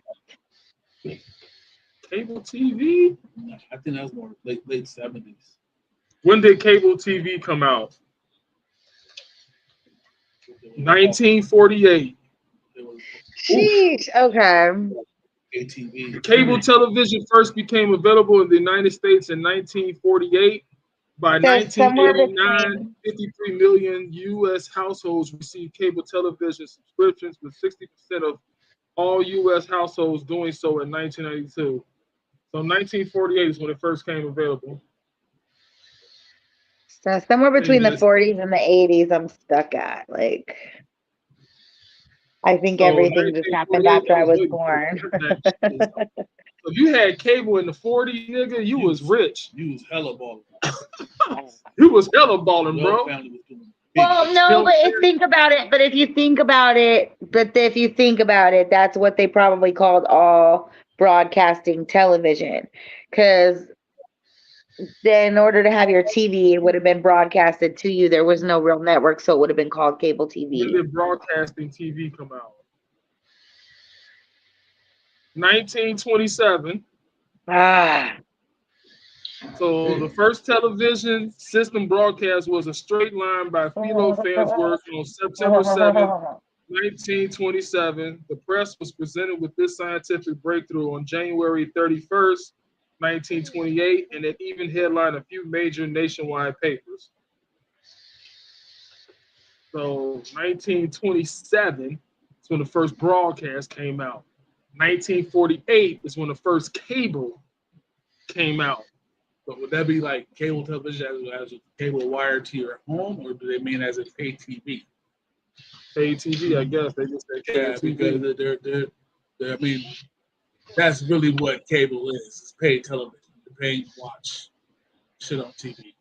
S1: Cable TV?
S4: I think that was more late 70s.
S1: When did cable TV come out? 1948.
S2: Sheesh. Okay.
S4: ATV.
S1: Cable television first became available in the United States in 1948. By 1989, 53 million U.S. households received cable television subscriptions, with 60% of all U.S. households doing so in 1992. So 1948 is when it first came available.
S2: So somewhere between the 40s and the 80s, I'm stuck at. Like, I think everything just happened after I was born.
S1: If you had cable in the 40s, nigga, you was rich.
S4: You was hella balling.
S1: You was hella balling, bro.
S2: Well, no, but if you think about it, that's what they probably called all broadcasting television. Because then in order to have your TV, it would have been broadcasted to you. There was no real network, so it would have been called cable TV.
S1: When did broadcasting TV come out? 1927. So the first television system broadcast was a straight line by Philo Farnsworth on September 7th, 1927. The press was presented with this scientific breakthrough on January 31st, 1928, and it even headlined a few major nationwide papers. So 1927 is when the first broadcast came out. 1948 is when the first cable came out.
S4: But would that be like cable television as a cable wired to your home, or do they mean as a pay TV?
S1: Pay TV, I guess they just say cable TV.
S4: Because they're, I mean, that's really what cable is. It's paid television. You're paying to watch shit on TV.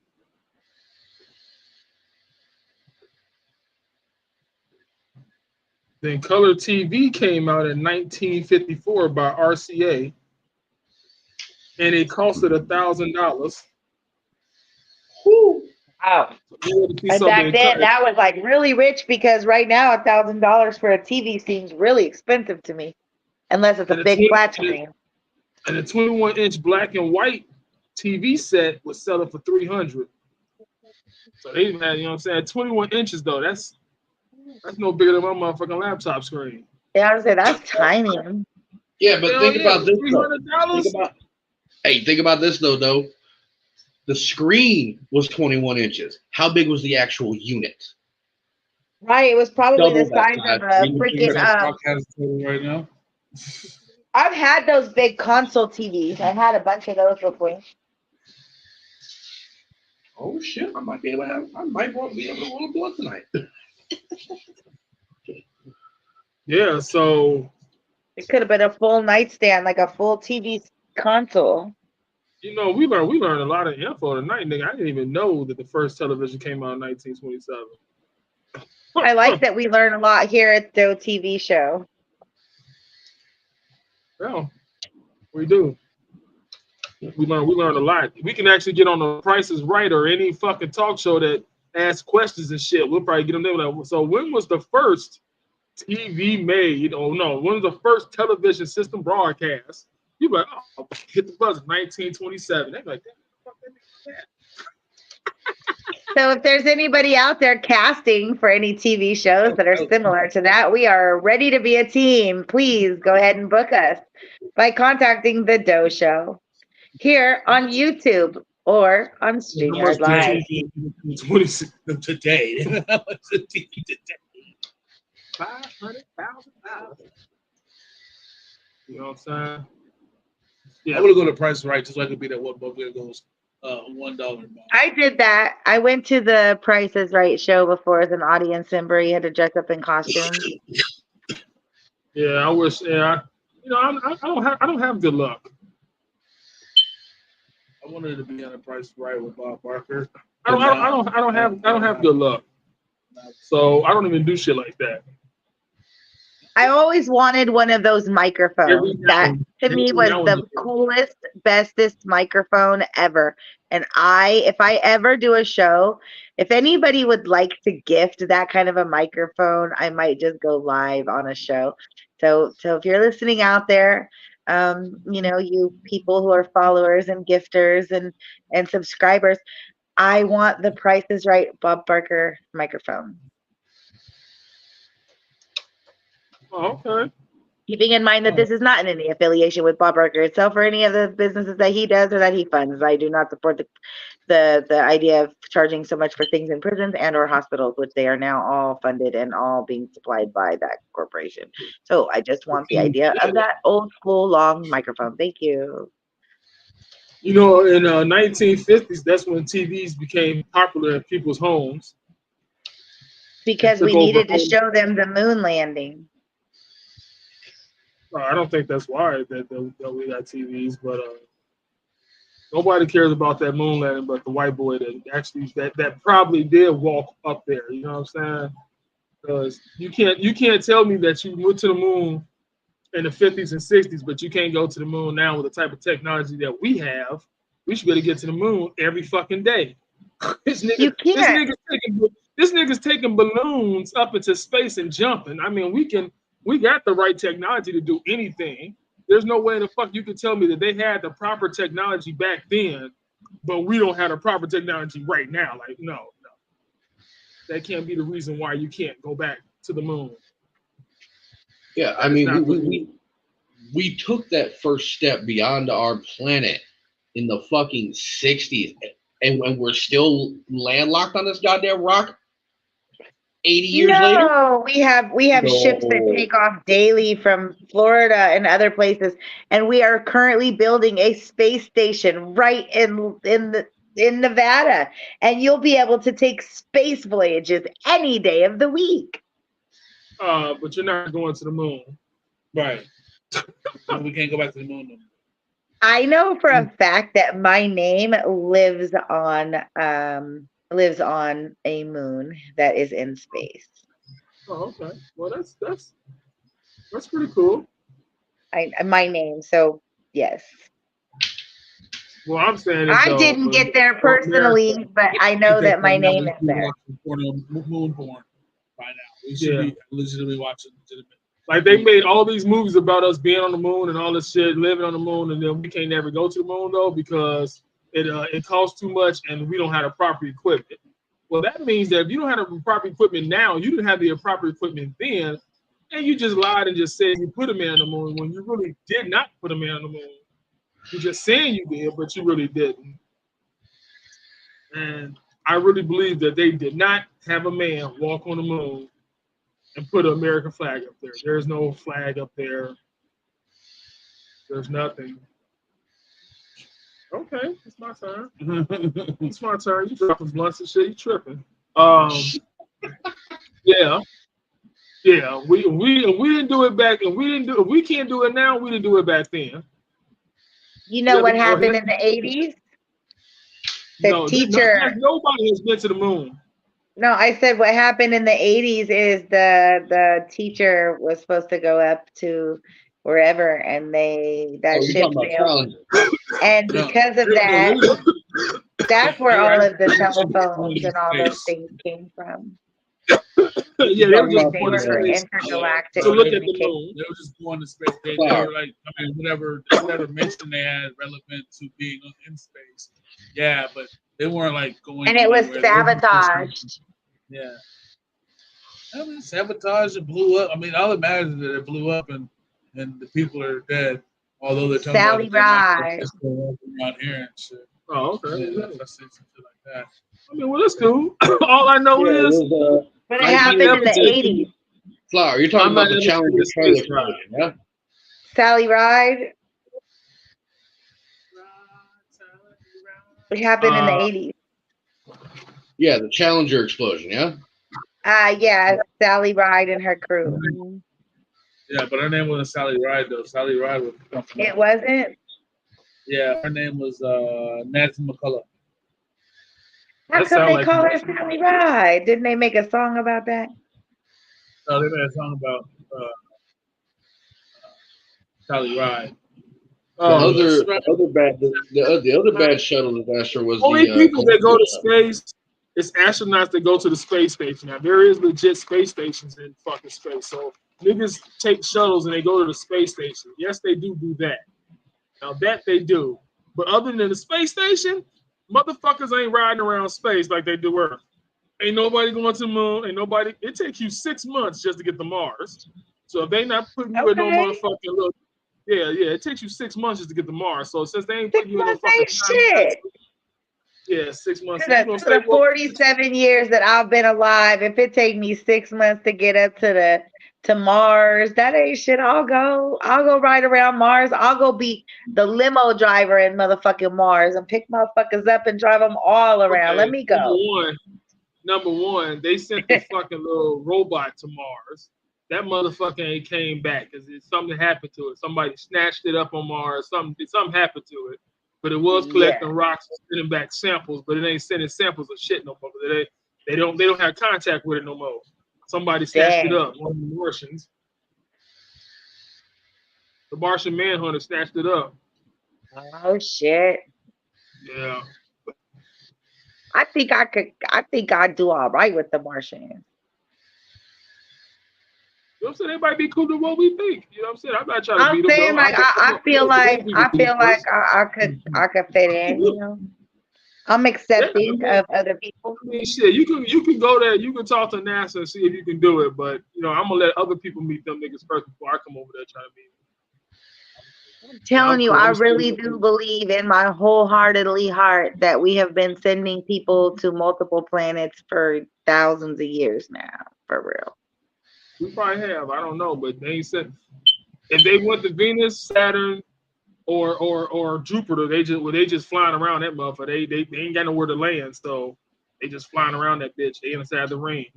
S1: Then color TV came out in 1954 by RCA, and it costed $1,000.
S2: Wow. And back then, that was like really rich, because right now $1,000 for a TV seems really expensive to me, unless it's a big flat screen.
S1: And a 21-inch black and white TV set was selling for $300. So they even had, you know what I'm saying, 21 inches though. That's no bigger than my motherfucking laptop screen.
S2: Yeah, I would say that's tiny.
S3: Yeah, but think about this.
S1: $300.
S3: Think about this though. The screen was 21 inches. How big was the actual unit?
S2: Right, it was probably the size of a freaking.
S4: Right now.
S2: I've had those big console TVs. I had a bunch of those before.
S3: Oh shit! I might be able to have. I might want to be able to roll a blunt tonight.
S1: Yeah, so
S2: It could have been a full nightstand, like a full TV console.
S1: you know, we learned a lot of info tonight, nigga. I didn't even know that the first television came out in 1927.
S2: I like that we learn a lot here at the TV show.
S1: Yeah, we do. We learn a lot. We can actually get on the Price is Right or any fucking talk show that asks questions and shit. We'll probably get them there. Like, so when was the first TV made? Oh no, when was the first television system broadcast? You be like, oh, hit the buzzer, 1927. They be like, what the fuck that?
S2: So if there's anybody out there casting for any TV shows that are similar to that, we are ready to be a team. Please go ahead and book us by contacting the Doe Show here on YouTube or on StreamYard Live.
S4: Today.
S1: $500,000. You know what I'm saying? Yeah.
S4: I would go to Price Right just so I could be that one book that goes $1.
S2: I did that. I went to the Price is Right show before as an audience member. You had to dress up in costumes.
S1: Yeah, I wish. Yeah, I don't have good luck.
S4: I wanted to be on the Price Right with Bob Barker.
S1: I don't have good luck. So I don't even do shit like that.
S2: I always wanted one of those microphones. That to me was the coolest, bestest microphone ever. And if I ever do a show, if anybody would like to gift that kind of a microphone, I might just go live on a show. So if you're listening out there, you people who are followers and gifters and subscribers, I want the Price is Right Bob Barker microphone.
S1: Oh, okay.
S2: Keeping in mind that this is not in any affiliation with Bob Barker itself or any of the businesses that he does or that he funds. I do not support the idea of charging so much for things in prisons and or hospitals, which they are now all funded and all being supplied by that corporation. So I just want the idea of that old school long microphone. Thank you.
S1: You know, in 1950s, that's when TVs became popular in people's homes.
S2: Because we needed to show them the moon landing.
S1: I don't think that's why that we got TVs, but nobody cares about that moon landing but the white boy that probably did walk up there. You know what I'm saying? Because you can't tell me that you went to the moon in the 50s and 60s, but you can't go to the moon now with the type of technology that we have. We should be able to get to the moon every fucking day. This nigga's taking balloons up into space and jumping. I mean, we got the right technology to do anything. There's no way in the fuck you can tell me that they had the proper technology back then, but we don't have the proper technology right now. Like, no. That can't be the reason why you can't go back to the moon.
S3: Yeah, I mean, we took that first step beyond our planet in the fucking 60s, and when we're still landlocked on this goddamn rock 80 years later?
S2: No, we have ships that take off daily from Florida and other places, and we are currently building a space station right in Nevada, and you'll be able to take space voyages any day of the week.
S1: But you're not going to the moon.
S4: Right. We can't go back to the moon no more.
S2: I know for a fact that my name lives on a moon that is in space.
S1: Oh, okay. Well, that's pretty cool.
S2: My name, so yes.
S1: Well, I'm saying
S2: I didn't get there personally, but I know that my name is there.
S4: Moon porn by now. We should be legitimately watching.
S1: Like they made all these movies about us being on the moon and all this shit, living on the moon, and then we can't never go to the moon though because it costs too much and we don't have the proper equipment. Well, that means that if you don't have the proper equipment now, you didn't have the proper equipment then, and you just lied and just said you put a man on the moon when you really did not put a man on the moon. You're just saying you did, but you really didn't. And I really believe that they did not have a man walk on the moon and put an American flag up there. There's no flag up there. There's nothing. Okay, it's my turn. It's my turn. You dropping blunts and shit. You tripping? Yeah, yeah. We didn't do it back, and we didn't do. We can't do it now. We didn't do it back then.
S2: You know what happened in the 80s? The teacher.
S1: Nobody has been to the moon.
S2: No, I said what happened in the 80s is the teacher was supposed to go up to wherever, and that ship failed. And because of that, that's where all of the telephones and all those things came from.
S1: Yeah, they were just
S2: intergalactic.
S1: To look at the moon.
S4: They were just going to space. They were like, I mean, whatever mission they had relevant to being in space. Yeah, but they weren't like going.
S2: And it was sabotaged.
S4: Yeah. I mean, sabotage. It blew up. I mean, all that matters is that it blew up and the people are dead. Although they're talking
S2: Sally Ride
S4: around here and shit.
S1: Oh, okay.
S4: Yeah, that's something like that.
S1: I mean, well, that's cool. All I know is,
S2: but it happened in the 80s.
S3: Flower, you're talking about the Challenger trailer version, yeah?
S2: Sally Ride. It happened in the 80s.
S3: Yeah, the Challenger explosion, yeah?
S2: Yeah, Sally Ride and her crew.
S4: Yeah, but her name wasn't Sally Ride, though. Sally Ride was something.
S2: It wasn't?
S4: Yeah, her name was Nancy McCullough.
S2: How come they call her Sally Ride? Didn't they make a song about that?
S4: No, they made a song about Sally Ride.
S3: The other bad shuttle disaster was
S1: only people that go to space. It's astronauts that go to the space station. Now there is legit space stations in fucking space. So niggas take shuttles and they go to the space station. Yes, they do that. Now that they do. But other than the space station, motherfuckers ain't riding around space like they do Earth. Ain't nobody going to the moon. Ain't nobody. It takes you 6 months just to get to Mars. So if they not putting you in no motherfucking look. Yeah. It takes you 6 months just to get to Mars. So since they ain't putting you in no fucking
S2: shit.
S1: Yeah, 6 months.
S2: To the 47 years that I've been alive, if it take me 6 months to get up to Mars, that ain't shit. I'll go right around Mars. I'll go be the limo driver in motherfucking Mars and pick motherfuckers up and drive them all around. Let me go.
S1: Number one, they sent the fucking little robot to Mars. That motherfucker ain't came back because something happened to it. Somebody snatched it up on Mars. Something happened to it. But it was collecting rocks and sending back samples, but it ain't sending samples of shit no more. They don't have contact with it no more. Somebody snatched it up. One of the Martians. The Martian manhunter snatched it up.
S2: Oh shit.
S1: Yeah.
S2: I think I'd do all right with the Martians.
S1: You know what I'm saying? They might be cool to what we think. You know what I'm saying? I'm not trying to beat them.
S2: I'm saying like I feel like I could fit in, you know. I'm accepting of other people.
S1: I mean, shit, you can go there, you can talk to NASA and see if you can do it, but you know, I'm gonna let other people meet them niggas first before I come over there trying to meet them.
S2: I'm telling you, I really do believe in my wholeheartedly heart that we have been sending people to multiple planets for thousands of years now, for real.
S1: We probably have. I don't know, but they said if they went to Venus, Saturn, or Jupiter, they just flying around that motherfucker. They ain't got nowhere to land, so they just flying around that bitch. They inside the ring.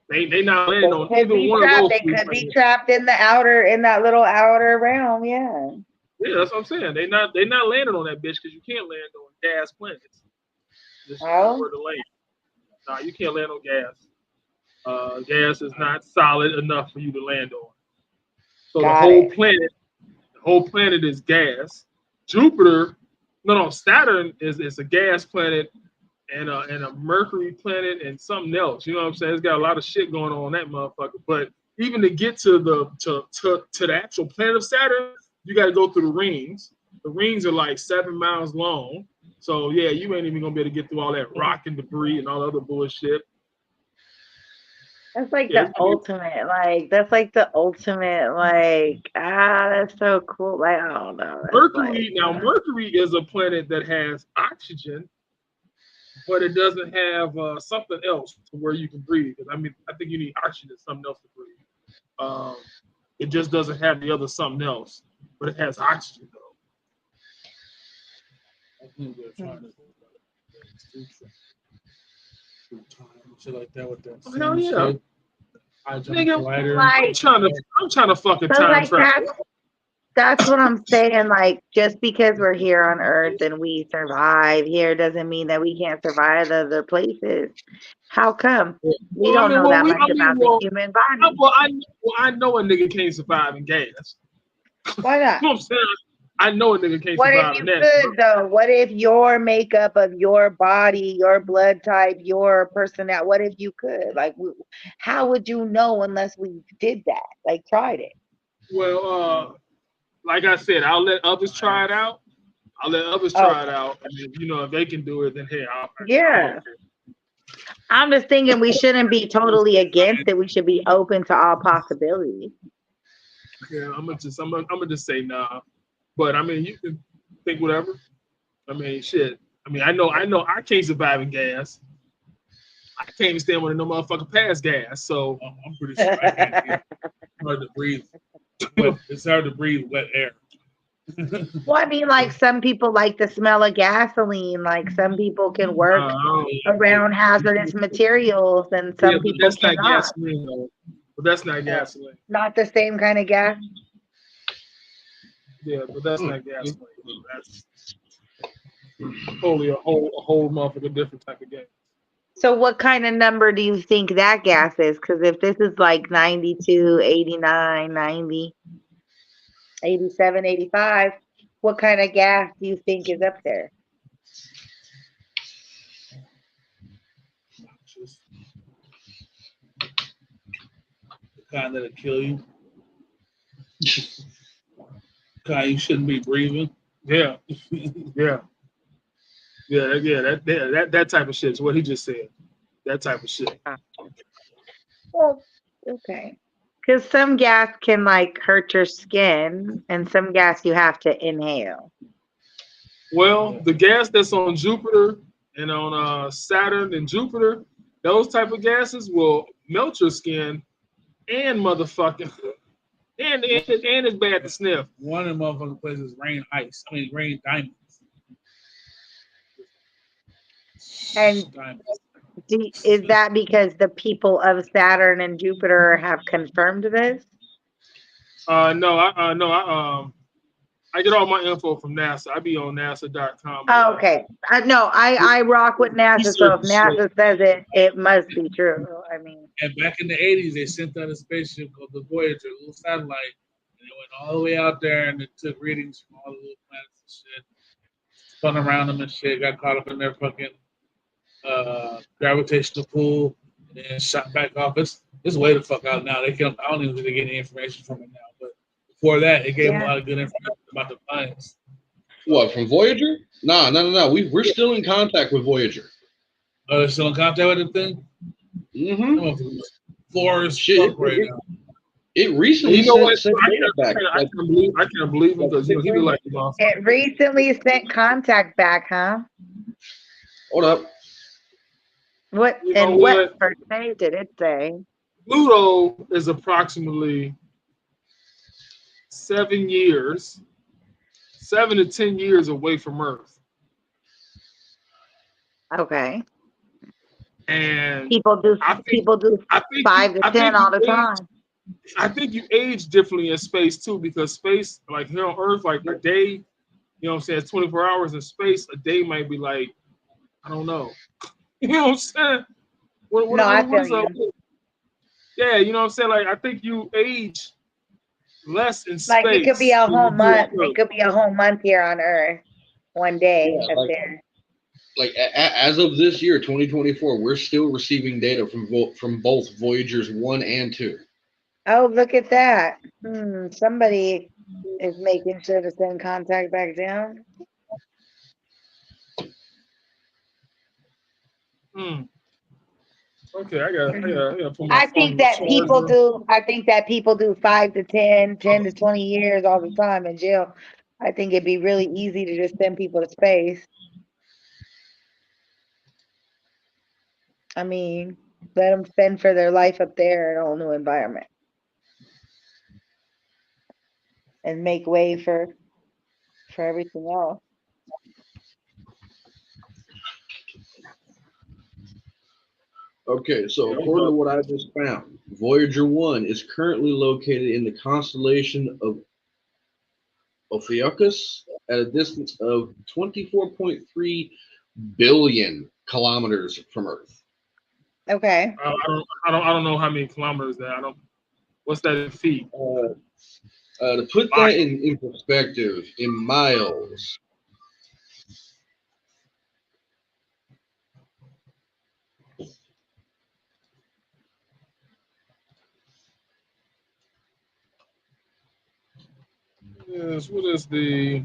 S1: they not landing on either one of those.
S2: They could be trapped in that little outer realm. Yeah.
S1: Yeah, that's what I'm saying. They not landing on that bitch because you can't land on gas planets. Just nowhere to land. Nah, you can't land on gas. Gas is not solid enough for you to land on. So the whole planet is gas. Jupiter, Saturn is a gas planet and a Mercury planet and something else. You know what I'm saying? It's got a lot of shit going on that motherfucker. But even to get to the actual planet of Saturn, you got to go through the rings. The rings are like 7 miles long. So yeah, you ain't even gonna be able to get through all that rock and debris and all the other bullshit.
S2: That's like the ultimate, that's so cool. Like, I don't know.
S1: Mercury is a planet that has oxygen, but it doesn't have something else to where you can breathe. I mean, I think you need oxygen and something else to breathe. It just doesn't have the other something else, but it has oxygen though.
S4: I think they're trying to do time and shit like that with that.
S1: Hell yeah.
S4: Shit.
S1: Nigga, I'm trying to fucking
S2: So
S1: time
S2: like
S1: travel.
S2: that's what I'm saying. Like, just because we're here on Earth and we survive here doesn't mean that we can't survive other places. How come? We don't know that much about the human body.
S1: I know a nigga can't survive in gas.
S2: Why not?
S1: You know what I'm saying? I know a nigga can't
S2: What
S1: survive
S2: if
S1: in
S2: you
S1: that.
S2: could though? What if your makeup of your body, your blood type, your personality? What if you could? Like, how would you know unless we did that? Like, tried it.
S1: Well, like I said, I'll let others try it out. And then, if they can do it, then hey,
S2: yeah. I'm just thinking we shouldn't be totally against it. We should be open to all possibilities.
S1: Yeah, I'm gonna just say nah. But I mean, you can think whatever. I mean, shit. I mean, I know I can't survive in gas. I can't even stand when no motherfucker pass gas. So
S4: I'm pretty sure I can't. It's hard to breathe. It's hard to breathe wet air.
S2: Well, I mean, like some people like the smell of gasoline. Like some people can work around hazardous materials, and some people cannot.
S1: Not gasoline, though. But that's not gasoline.
S2: Not the same kind of gas.
S1: Yeah, but that's not gasoline. That's totally a whole motherfucker different type of gas.
S2: So what kind of number do you think that gas is? Because if this is like 92, 89, 90, 87, 85, what kind of gas do you think is up there?
S4: The kind that'll kill you. Kind you shouldn't be breathing.
S1: Yeah. Yeah. That type of shit is what he just said. That type of shit.
S2: Well, okay. Because some gas can like hurt your skin, and some gas you have to inhale.
S1: Well, the gas that's on Jupiter and on Saturn and Jupiter, those type of gases will melt your skin and motherfucking and it's bad to sniff.
S4: One of the motherfucking places rain diamonds.
S2: And is that because the people of Saturn and Jupiter have confirmed this?
S1: No, I get all my info from NASA. I be on NASA.com.
S2: Oh, okay. I rock with NASA, so if NASA says it, it must be true. I mean.
S4: And back in the 80s, they sent out a spaceship called the Voyager, a little satellite, and it went all the way out there and it took readings from all the little planets and shit. Spun around them and shit, got caught up in their fucking gravitational pull, and then shot back off. It's way the fuck out now. I don't even think they get any information from it now, but before that, it gave them a lot of good information about the planets.
S3: What, from Voyager? No. We're still in contact with Voyager.
S4: Oh, they're still in contact with the thing?
S3: Mm-hmm.
S4: Floor shit right now.
S3: It recently sent data back.
S1: I can't believe him because he was like the boss.
S2: It recently sent contact back, huh?
S3: Hold up.
S2: What per se did it say?
S1: Pluto is approximately 7 to 10 years away from Earth.
S2: Okay.
S1: And
S2: people do 5 to 10 all the time.
S1: I think you age differently in space too, because space, like here on Earth, like a day, you know what I'm saying, it's 24 hours. In space, a day might be like, I don't know. You know what I'm saying? Yeah, you know what I'm saying? Like I think you age less in space.
S2: Like it could be a whole month. It could be a whole month here on Earth. One day up there.
S3: Like as of this year, 2024, we're still receiving data from both Voyagers 1 and 2.
S2: Oh, look at that. Somebody is making sure to send contact back down.
S1: Okay, I gotta put my
S2: I think that people do 5 to 10 to 20 years all the time in jail. I think it'd be really easy to just send people to space. I mean, let them spend for their life up there in a whole new environment. And make way for everything else.
S3: Okay, so according to what I just found, Voyager 1 is currently located in the constellation of Ophiuchus at a distance of 24.3 billion kilometers from Earth.
S2: Okay.
S1: I don't know how many kilometers that. I don't. What's that in feet?
S3: To put that in perspective, in miles.
S1: Yes. What is the?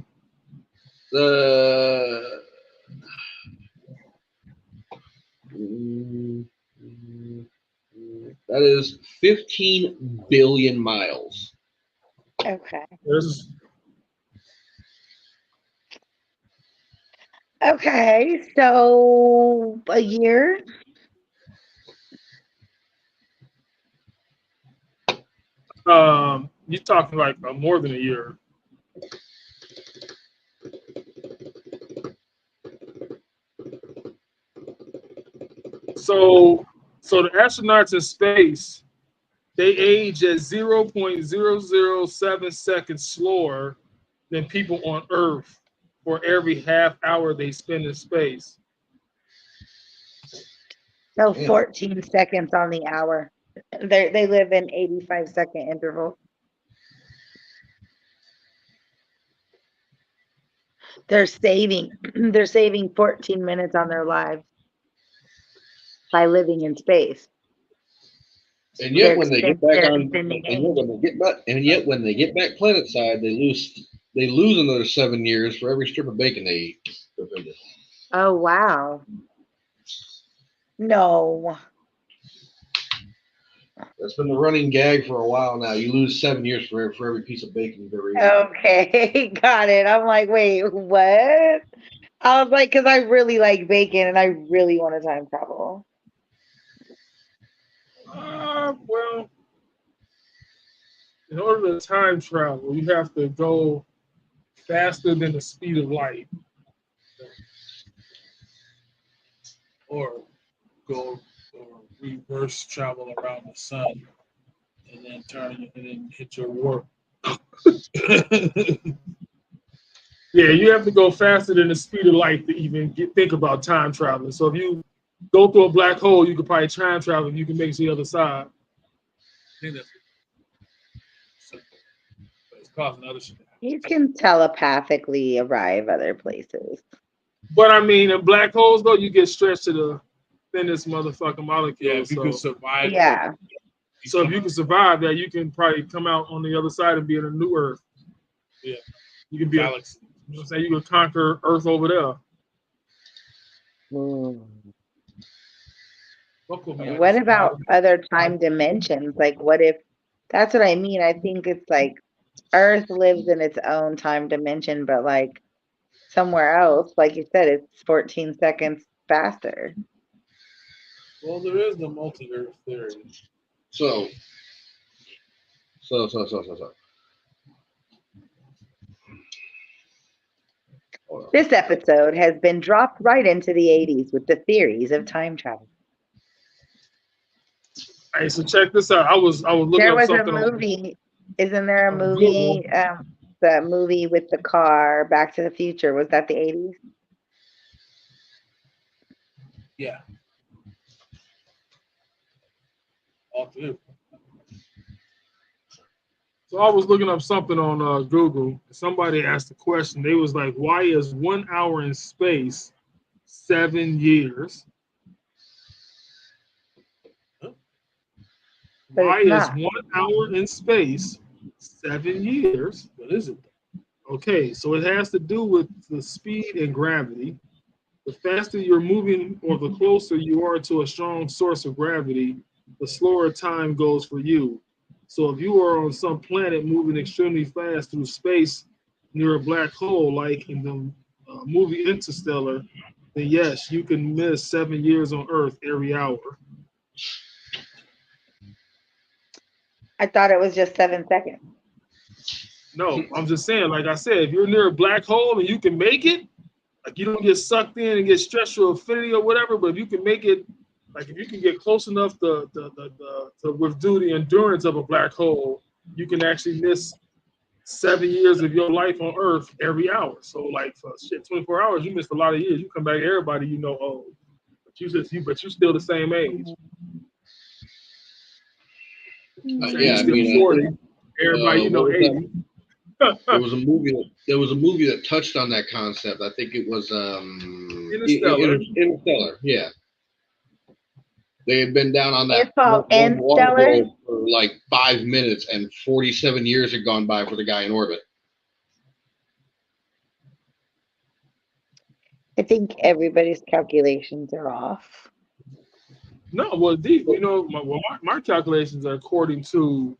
S3: That is 15 billion miles.
S2: Okay.
S1: There's
S2: Okay. So a year.
S1: you're talking like more than a year. So the astronauts in space, they age at 0.007 seconds slower than people on Earth for every half hour they spend in space.
S2: So 14 seconds on the hour. They live in 85-second intervals. They're saving 14 minutes on their lives by living in space.
S3: And yet when they get back on and yet when they get back planet side, they lose another 7 years for every strip of bacon they eat.
S2: Oh wow. No.
S3: That's been the running gag for a while now. You lose 7 years for every piece of bacon you've ever eaten.
S2: Okay, got it. I'm like, wait, what? I was like, because I really like bacon and I really want to time travel.
S1: Well, in order to time travel, you have to go faster than the speed of light.
S4: Or go or reverse travel around the sun and then hit your warp.
S1: Yeah, you have to go faster than the speed of light to even think about time traveling. So if you go through a black hole, you could probably time travel and you can make it to the other side.
S4: I think it's causing other shit.
S2: You can telepathically arrive other places.
S1: But I mean, in black holes, though, you get stretched to the thinnest motherfucking molecule.
S4: Yeah, if you can survive.
S2: Yeah.
S1: So if you can survive that, you can probably come out on the other side and be in a new Earth.
S4: Yeah.
S1: You can be
S4: galaxy.
S1: You know what I'm saying? You can conquer Earth over there.
S2: What about other time dimensions? Like, what if that's what I mean? I think it's like Earth lives in its own time dimension, but like somewhere else, like you said, it's 14 seconds faster.
S4: Well, there is the multiverse theory.
S3: So.
S2: This episode has been dropped right into the 80s with the theories of time travel.
S1: Hey, so check this out. I was looking
S2: there was
S1: up something
S2: a movie. Isn't there a movie? The movie with the car, Back to the Future. Was that the 80s?
S4: Yeah. All through.
S1: So I was looking up something on Google. Somebody asked a question. They was like, "Why is 1 hour in space 7 years?"
S2: But
S1: why is 1 hour in space 7 years?
S4: What is it?
S1: Okay, so it has to do with the speed and gravity. The faster you're moving or the closer you are to a strong source of gravity, the slower time goes for you. So if you are on some planet moving extremely fast through space near a black hole, like in the movie Interstellar, then yes, you can miss 7 years on Earth every hour.
S2: I thought it was just 7 seconds.
S1: No, I'm just saying, like I said, if you're near a black hole and you can make it, like you don't get sucked in and get stress or affinity or whatever, but if you can make it Like if you can get close enough to withdo the endurance of a black hole, you can actually miss 7 years of your life on Earth every hour. So like for 24 hours, you missed a lot of years. You come back, everybody you know old, but you're still the same age.
S3: Yeah, I
S1: still
S3: mean,
S1: 40. Everybody you know 80.
S3: There was a movie that touched on that concept. I think it was Interstellar. Yeah, they had been down on that
S2: It's called
S3: one water
S2: Interstellar?
S3: hole for like 5 minutes, and 47 years had gone by for the guy in orbit.
S2: I think everybody's calculations are off.
S1: No, well, my calculations are according to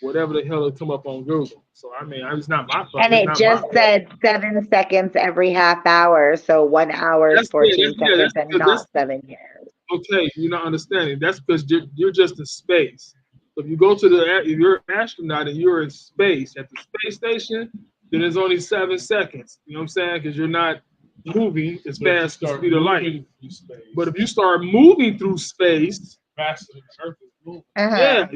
S1: whatever the hell has come up on Google. So I mean, it's not my fault.
S2: And it just said 7 seconds every half hour. So 1 hour is 14 seconds and not 7 years.
S1: Okay, you're not understanding. That's because you're just in space. So if you go to if you're an astronaut and you're in space at the space station, then it's only 7 seconds. You know what I'm saying? Because you're not moving as fast as the speed of light. But if you start moving through space
S4: faster than the Earth is moving.
S1: yeah,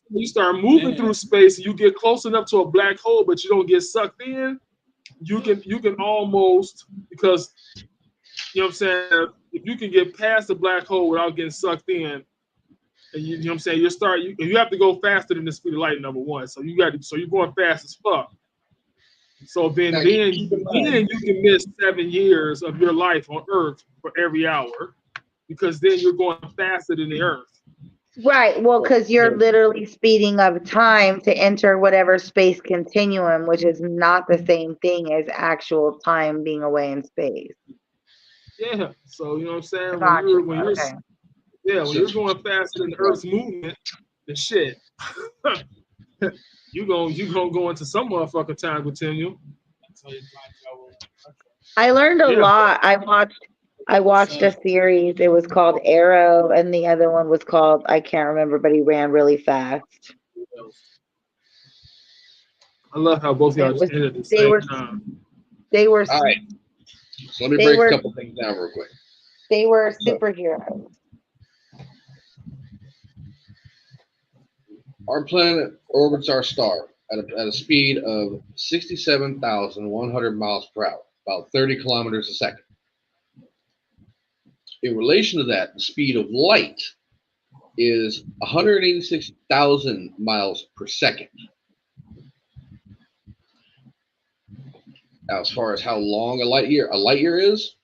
S1: you start moving through space, you get close enough to a black hole, but you don't get sucked in. You can almost, because you know what I'm saying, if you can get past the black hole without getting sucked in, and you know what I'm saying, you have to go faster than the speed of light, number one. So you're going fast as fuck. So then you can miss 7 years of your life on Earth for every hour, because then you're going faster than the Earth.
S2: Right. Well, because you're literally speeding up time to enter whatever space continuum, which is not the same thing as actual time being away in space.
S1: Yeah. So you know what I'm saying? When you're going faster than the Earth's movement, the shit. you gonna go into some motherfucking time continuum.
S2: I learned a lot. I watched a series. It was called Arrow, and the other one was called, I can't remember, but he ran really fast.
S1: I love how both y'all just ended at the same time.
S2: They were.
S3: All right. So let me break a couple things down real quick.
S2: They were superheroes.
S3: Our planet orbits our star at a speed of 67,100 miles per hour, about 30 kilometers a second. In relation to that, the speed of light is 186,000 miles per second. Now, as far as how long a light year is,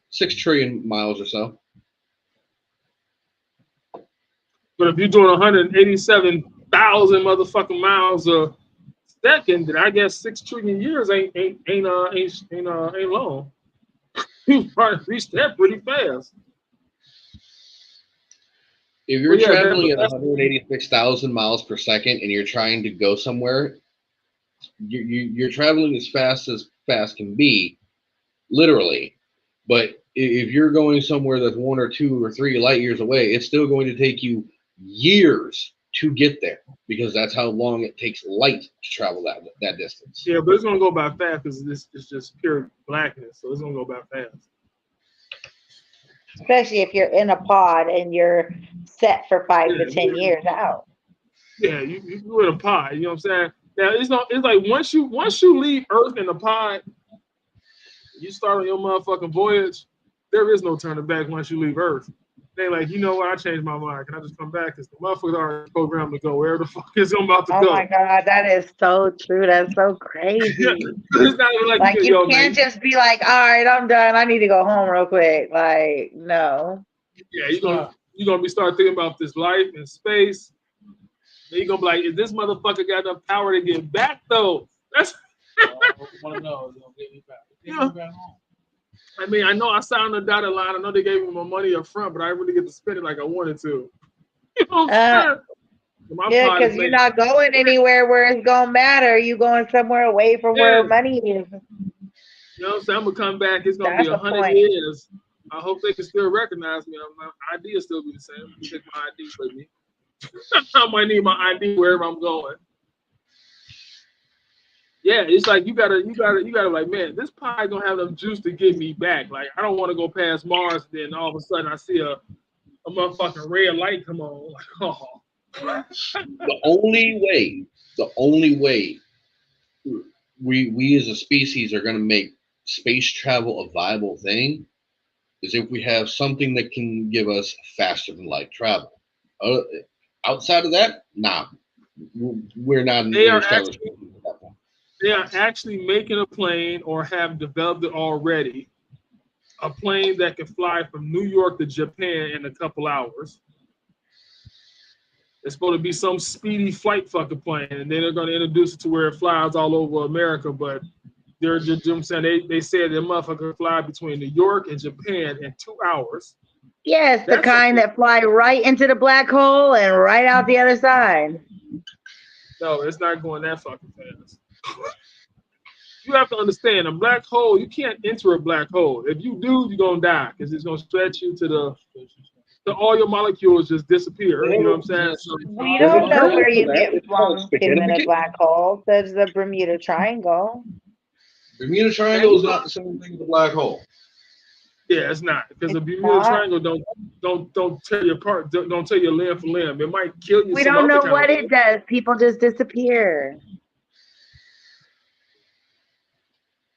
S3: 6 trillion miles or so.
S1: But if you're doing 187,000 motherfucking miles a second, then I guess 6 trillion years ain't long. You probably reached that pretty fast.
S3: If you're traveling at 186,000 miles per second and you're trying to go somewhere, you're traveling as fast can be, literally. But if you're going somewhere that's 1 or 2 or 3 light years away, it's still going to take you years to get there, because that's how long it takes light to travel that distance.
S1: Yeah, but it's gonna go by fast because it's just pure blackness, so it's gonna go by fast.
S2: Especially if you're in a pod and you're set for 5 to 10 years out.
S1: Yeah, you're in a pod. You know what I'm saying? Now it's like once you leave Earth in a pod, you start on your motherfucking voyage. There is no turning back once you leave Earth. They like, you know what? I changed my mind. Can I just come back? Because the motherfuckers are programmed to go wherever the fuck is I'm about to go.
S2: Oh my god, that is so true. That's so crazy.
S1: It's not even
S2: like you can't just be like, all right, I'm done. I need to go home real quick. Like, no.
S1: Yeah, you're gonna be start thinking about this life in space. Then you're gonna be like, is this motherfucker got enough power to get back though? That's
S4: want to know. Get me back.
S1: Get me back home. I mean, I know I signed a dotted line. I know they gave me my money up front, but I really get to spend it like I wanted to. You know what I'm saying?
S2: Yeah, because you're not going anywhere where it's gonna matter. You going somewhere away from where money is.
S1: You know what I'm saying? I'm gonna come back. It's gonna be 100 years. I hope they can still recognize me. My ID will still be the same. Take my ID with me. I might need my ID wherever I'm going. Yeah, it's like you gotta like, man, this pie gonna have enough juice to get me back. Like I don't want to go past Mars, then all of a sudden I see a motherfucking red light come on. Like, oh.
S3: The only way we as a species are gonna make space travel a viable thing is if we have something that can give us faster than light travel. Outside of that, nah, we're not.
S1: They are actually making a plane or have developed it already. A plane that can fly from New York to Japan in a couple hours. It's supposed to be some speedy flight fucking plane, and then they're going to introduce it to where it flies all over America. But they're just, you know what I'm saying, they said that motherfucker can fly between New York and Japan in 2 hours.
S2: Yes, the kind that fly right into the black hole and right out the other side.
S1: No, it's not going that fucking fast. You have to understand, a black hole, you can't enter a black hole. If you do, you're going to die because it's going to stretch you to all your molecules just disappear. You know what I'm saying? So,
S2: we don't know where you get flung to in a black hole. There's the Bermuda Triangle.
S3: Bermuda Triangle is not the same thing as a black hole.
S1: Yeah, it's not, because the Bermuda Triangle don't tear you apart, don't tear you limb for limb. It might kill you.
S2: We don't know what it does. People just disappear.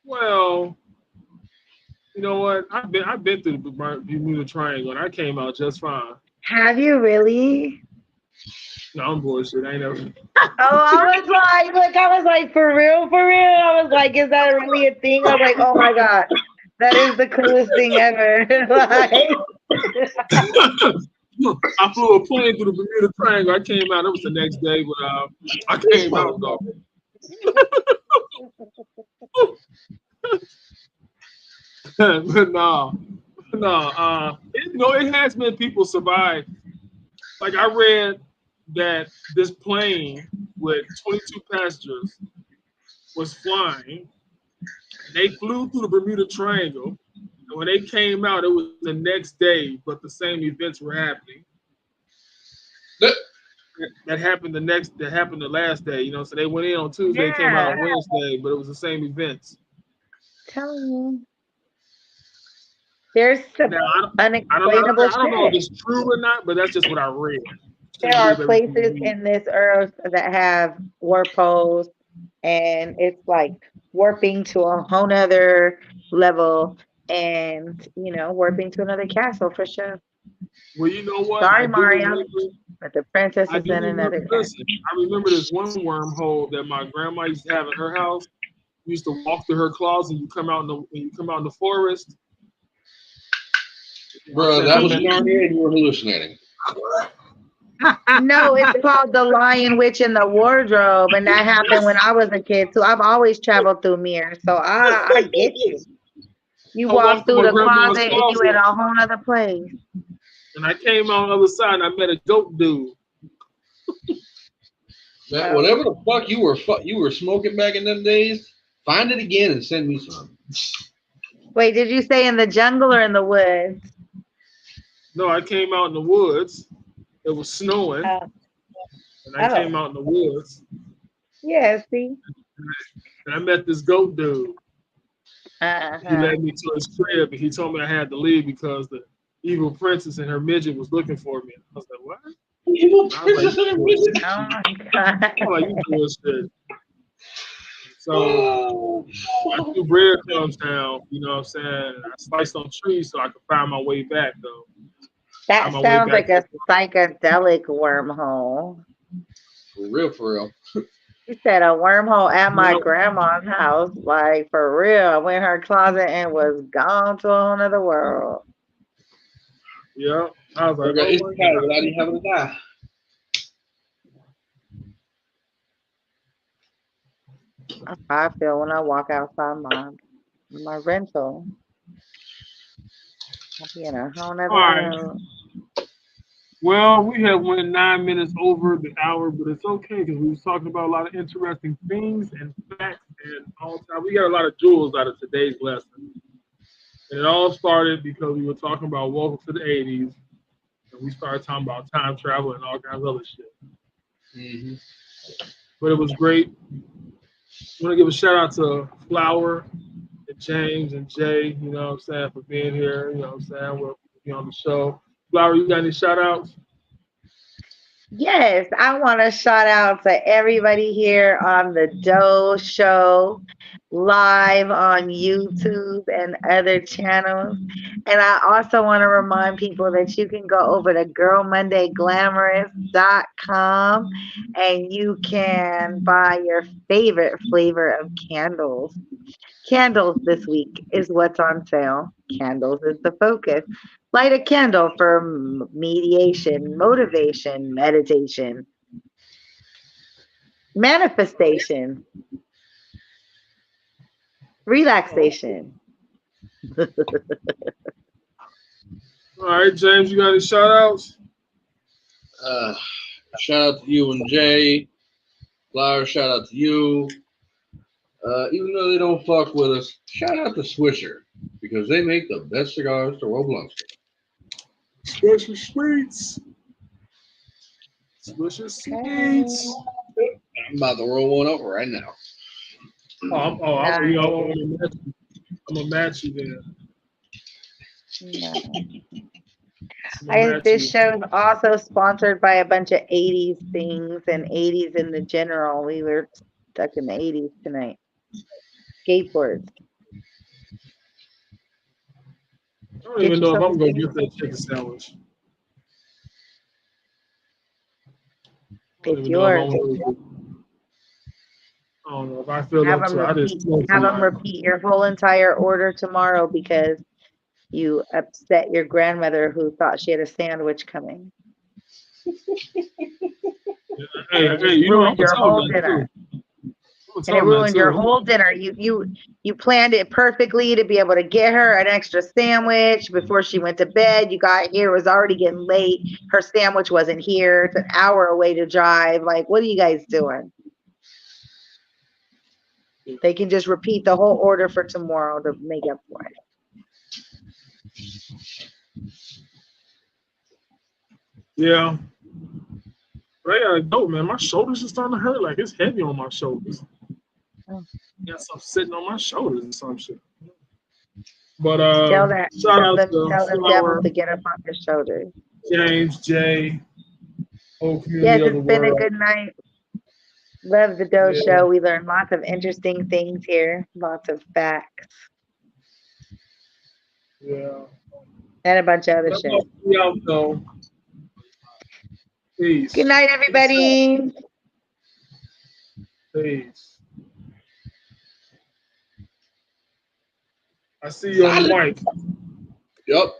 S1: Well, you know what? I've been through the Bermuda Triangle and I came out just fine.
S2: Have you really?
S1: No, I'm bullshit. I ain't never.
S2: I was like, for real, for real. I was like, is that really a thing? I was like, oh my god, that is the coolest thing ever.
S1: I flew a plane through the Bermuda Triangle. I came out. It was the next day, but I came out though. But no. It has been people survive. Like I read that this plane with 22 passengers was flying. They flew through the Bermuda Triangle, and when they came out, it was the next day, but the same events were happening. That happened the last day, you know. So they went in on Tuesday, came out on Wednesday, but it was the same events.
S2: Telling you. There's some unexplainable
S1: I don't know if it's true or not, but that's just what I read.
S2: There are places in this earth that have warp holes, and it's like warping to a whole nother level, and warping to another castle for sure.
S1: Well, you know what?
S2: Sorry, Mario, but the princess is in another castle.
S1: I remember this one wormhole that my grandma used to have in her house. You used to walk through her closet, and you come out in the forest.
S3: Bro, that was Narnia and you were hallucinating.
S2: No, it's called The Lion, Witch, and the Wardrobe, and that happened when I was a kid too. I've always traveled through mirrors, so I get you. You walk through the closet and you in a whole other place.
S1: And I came out on the other side and I met a goat dude.
S3: Man, whatever the fuck you were smoking back in them days, find it again and send me some.
S2: Wait, did you say in the jungle or in the woods?
S1: No, I came out in the woods. It was snowing. And I came out in the woods.
S2: Yeah, see?
S1: And I met this goat dude. He led me to his crib and he told me I had to leave because the evil princess and her midget was looking for me. I was like, what?
S3: Evil princess and her midget?
S2: Oh my god.
S1: I'm like, you bullshit. So I threw breadcrumbs down, you know what I'm saying? I sliced on trees so I could find my way back though.
S2: That sounds like a psychedelic wormhole.
S3: For real.
S2: You said a wormhole at my grandma's house. Like, for real. I went in her closet and was gone to a whole other world.
S1: Yeah. I was like,
S3: it's kind of without even having to die.
S2: That's how I feel when I walk outside my rental. I'll be in a whole other world.
S1: Well, we have went 9 minutes over the hour, but it's okay because we was talking about a lot of interesting things and facts and all time. We got a lot of jewels out of today's lesson. And it all started because we were talking about Welcome to the 80's, and we started talking about time travel and all kinds of other shit.
S3: Mm-hmm.
S1: But it was great. want to give a shout out to Flower and James and Jay, you know what I'm saying, for being here. You know what I'm saying? We'll be on the show. Flower, you got any shout outs?
S2: Yes, I want to shout out to everybody here on the Doe Show, live on YouTube and other channels. And I also want to remind people that you can go over to girlmondayglamorous.com and you can buy your favorite flavor of candles. Candles this week is what's on sale. Candles is the focus. Light a candle for mediation, motivation, meditation, manifestation, relaxation.
S1: All right, James, you got any shout outs?
S3: Shout out to you and Jay. Flower, shout out to you. Even though they don't fuck with us, shout out to Swisher because they make the best cigars to roll blunts.
S1: Swisher Sweets. Swisher Sweets.
S3: I'm about to roll one up right now.
S1: I'm gonna match you there.
S2: This show is also sponsored by a bunch of 80s things and 80s in the general. We were stuck in the 80s tonight. Skateboards.
S1: I don't even know if I'm gonna get that chicken sandwich.
S2: It's yours.
S1: I don't know if I feel up to it.
S2: Have them repeat your whole entire order tomorrow because you upset your grandmother who thought she had a sandwich coming.
S1: Hey, you ruined
S2: your whole dinner. And it ruined your whole dinner. You planned it perfectly to be able to get her an extra sandwich before she went to bed. You got here, it was already getting late. Her sandwich wasn't here. It's an hour away to drive. Like, what are you guys doing? They can just repeat the whole order for tomorrow to make up for it.
S1: Yeah. But I gotta go, man. My shoulders are starting to hurt. Like it's heavy on my shoulders. Got something sitting on my shoulders or some shit. But
S2: tell them
S1: Flower,
S2: to get up on their shoulders.
S1: James, Jay, whole community
S2: yes,
S1: of the
S2: it's been
S1: world.
S2: a good night. Love the Doe Show. We learned lots of interesting things here. Lots of facts.
S1: Yeah.
S2: And a bunch of other shit.
S1: Peace.
S2: Good night, everybody.
S1: Peace. I see you on the mic.
S3: Yep.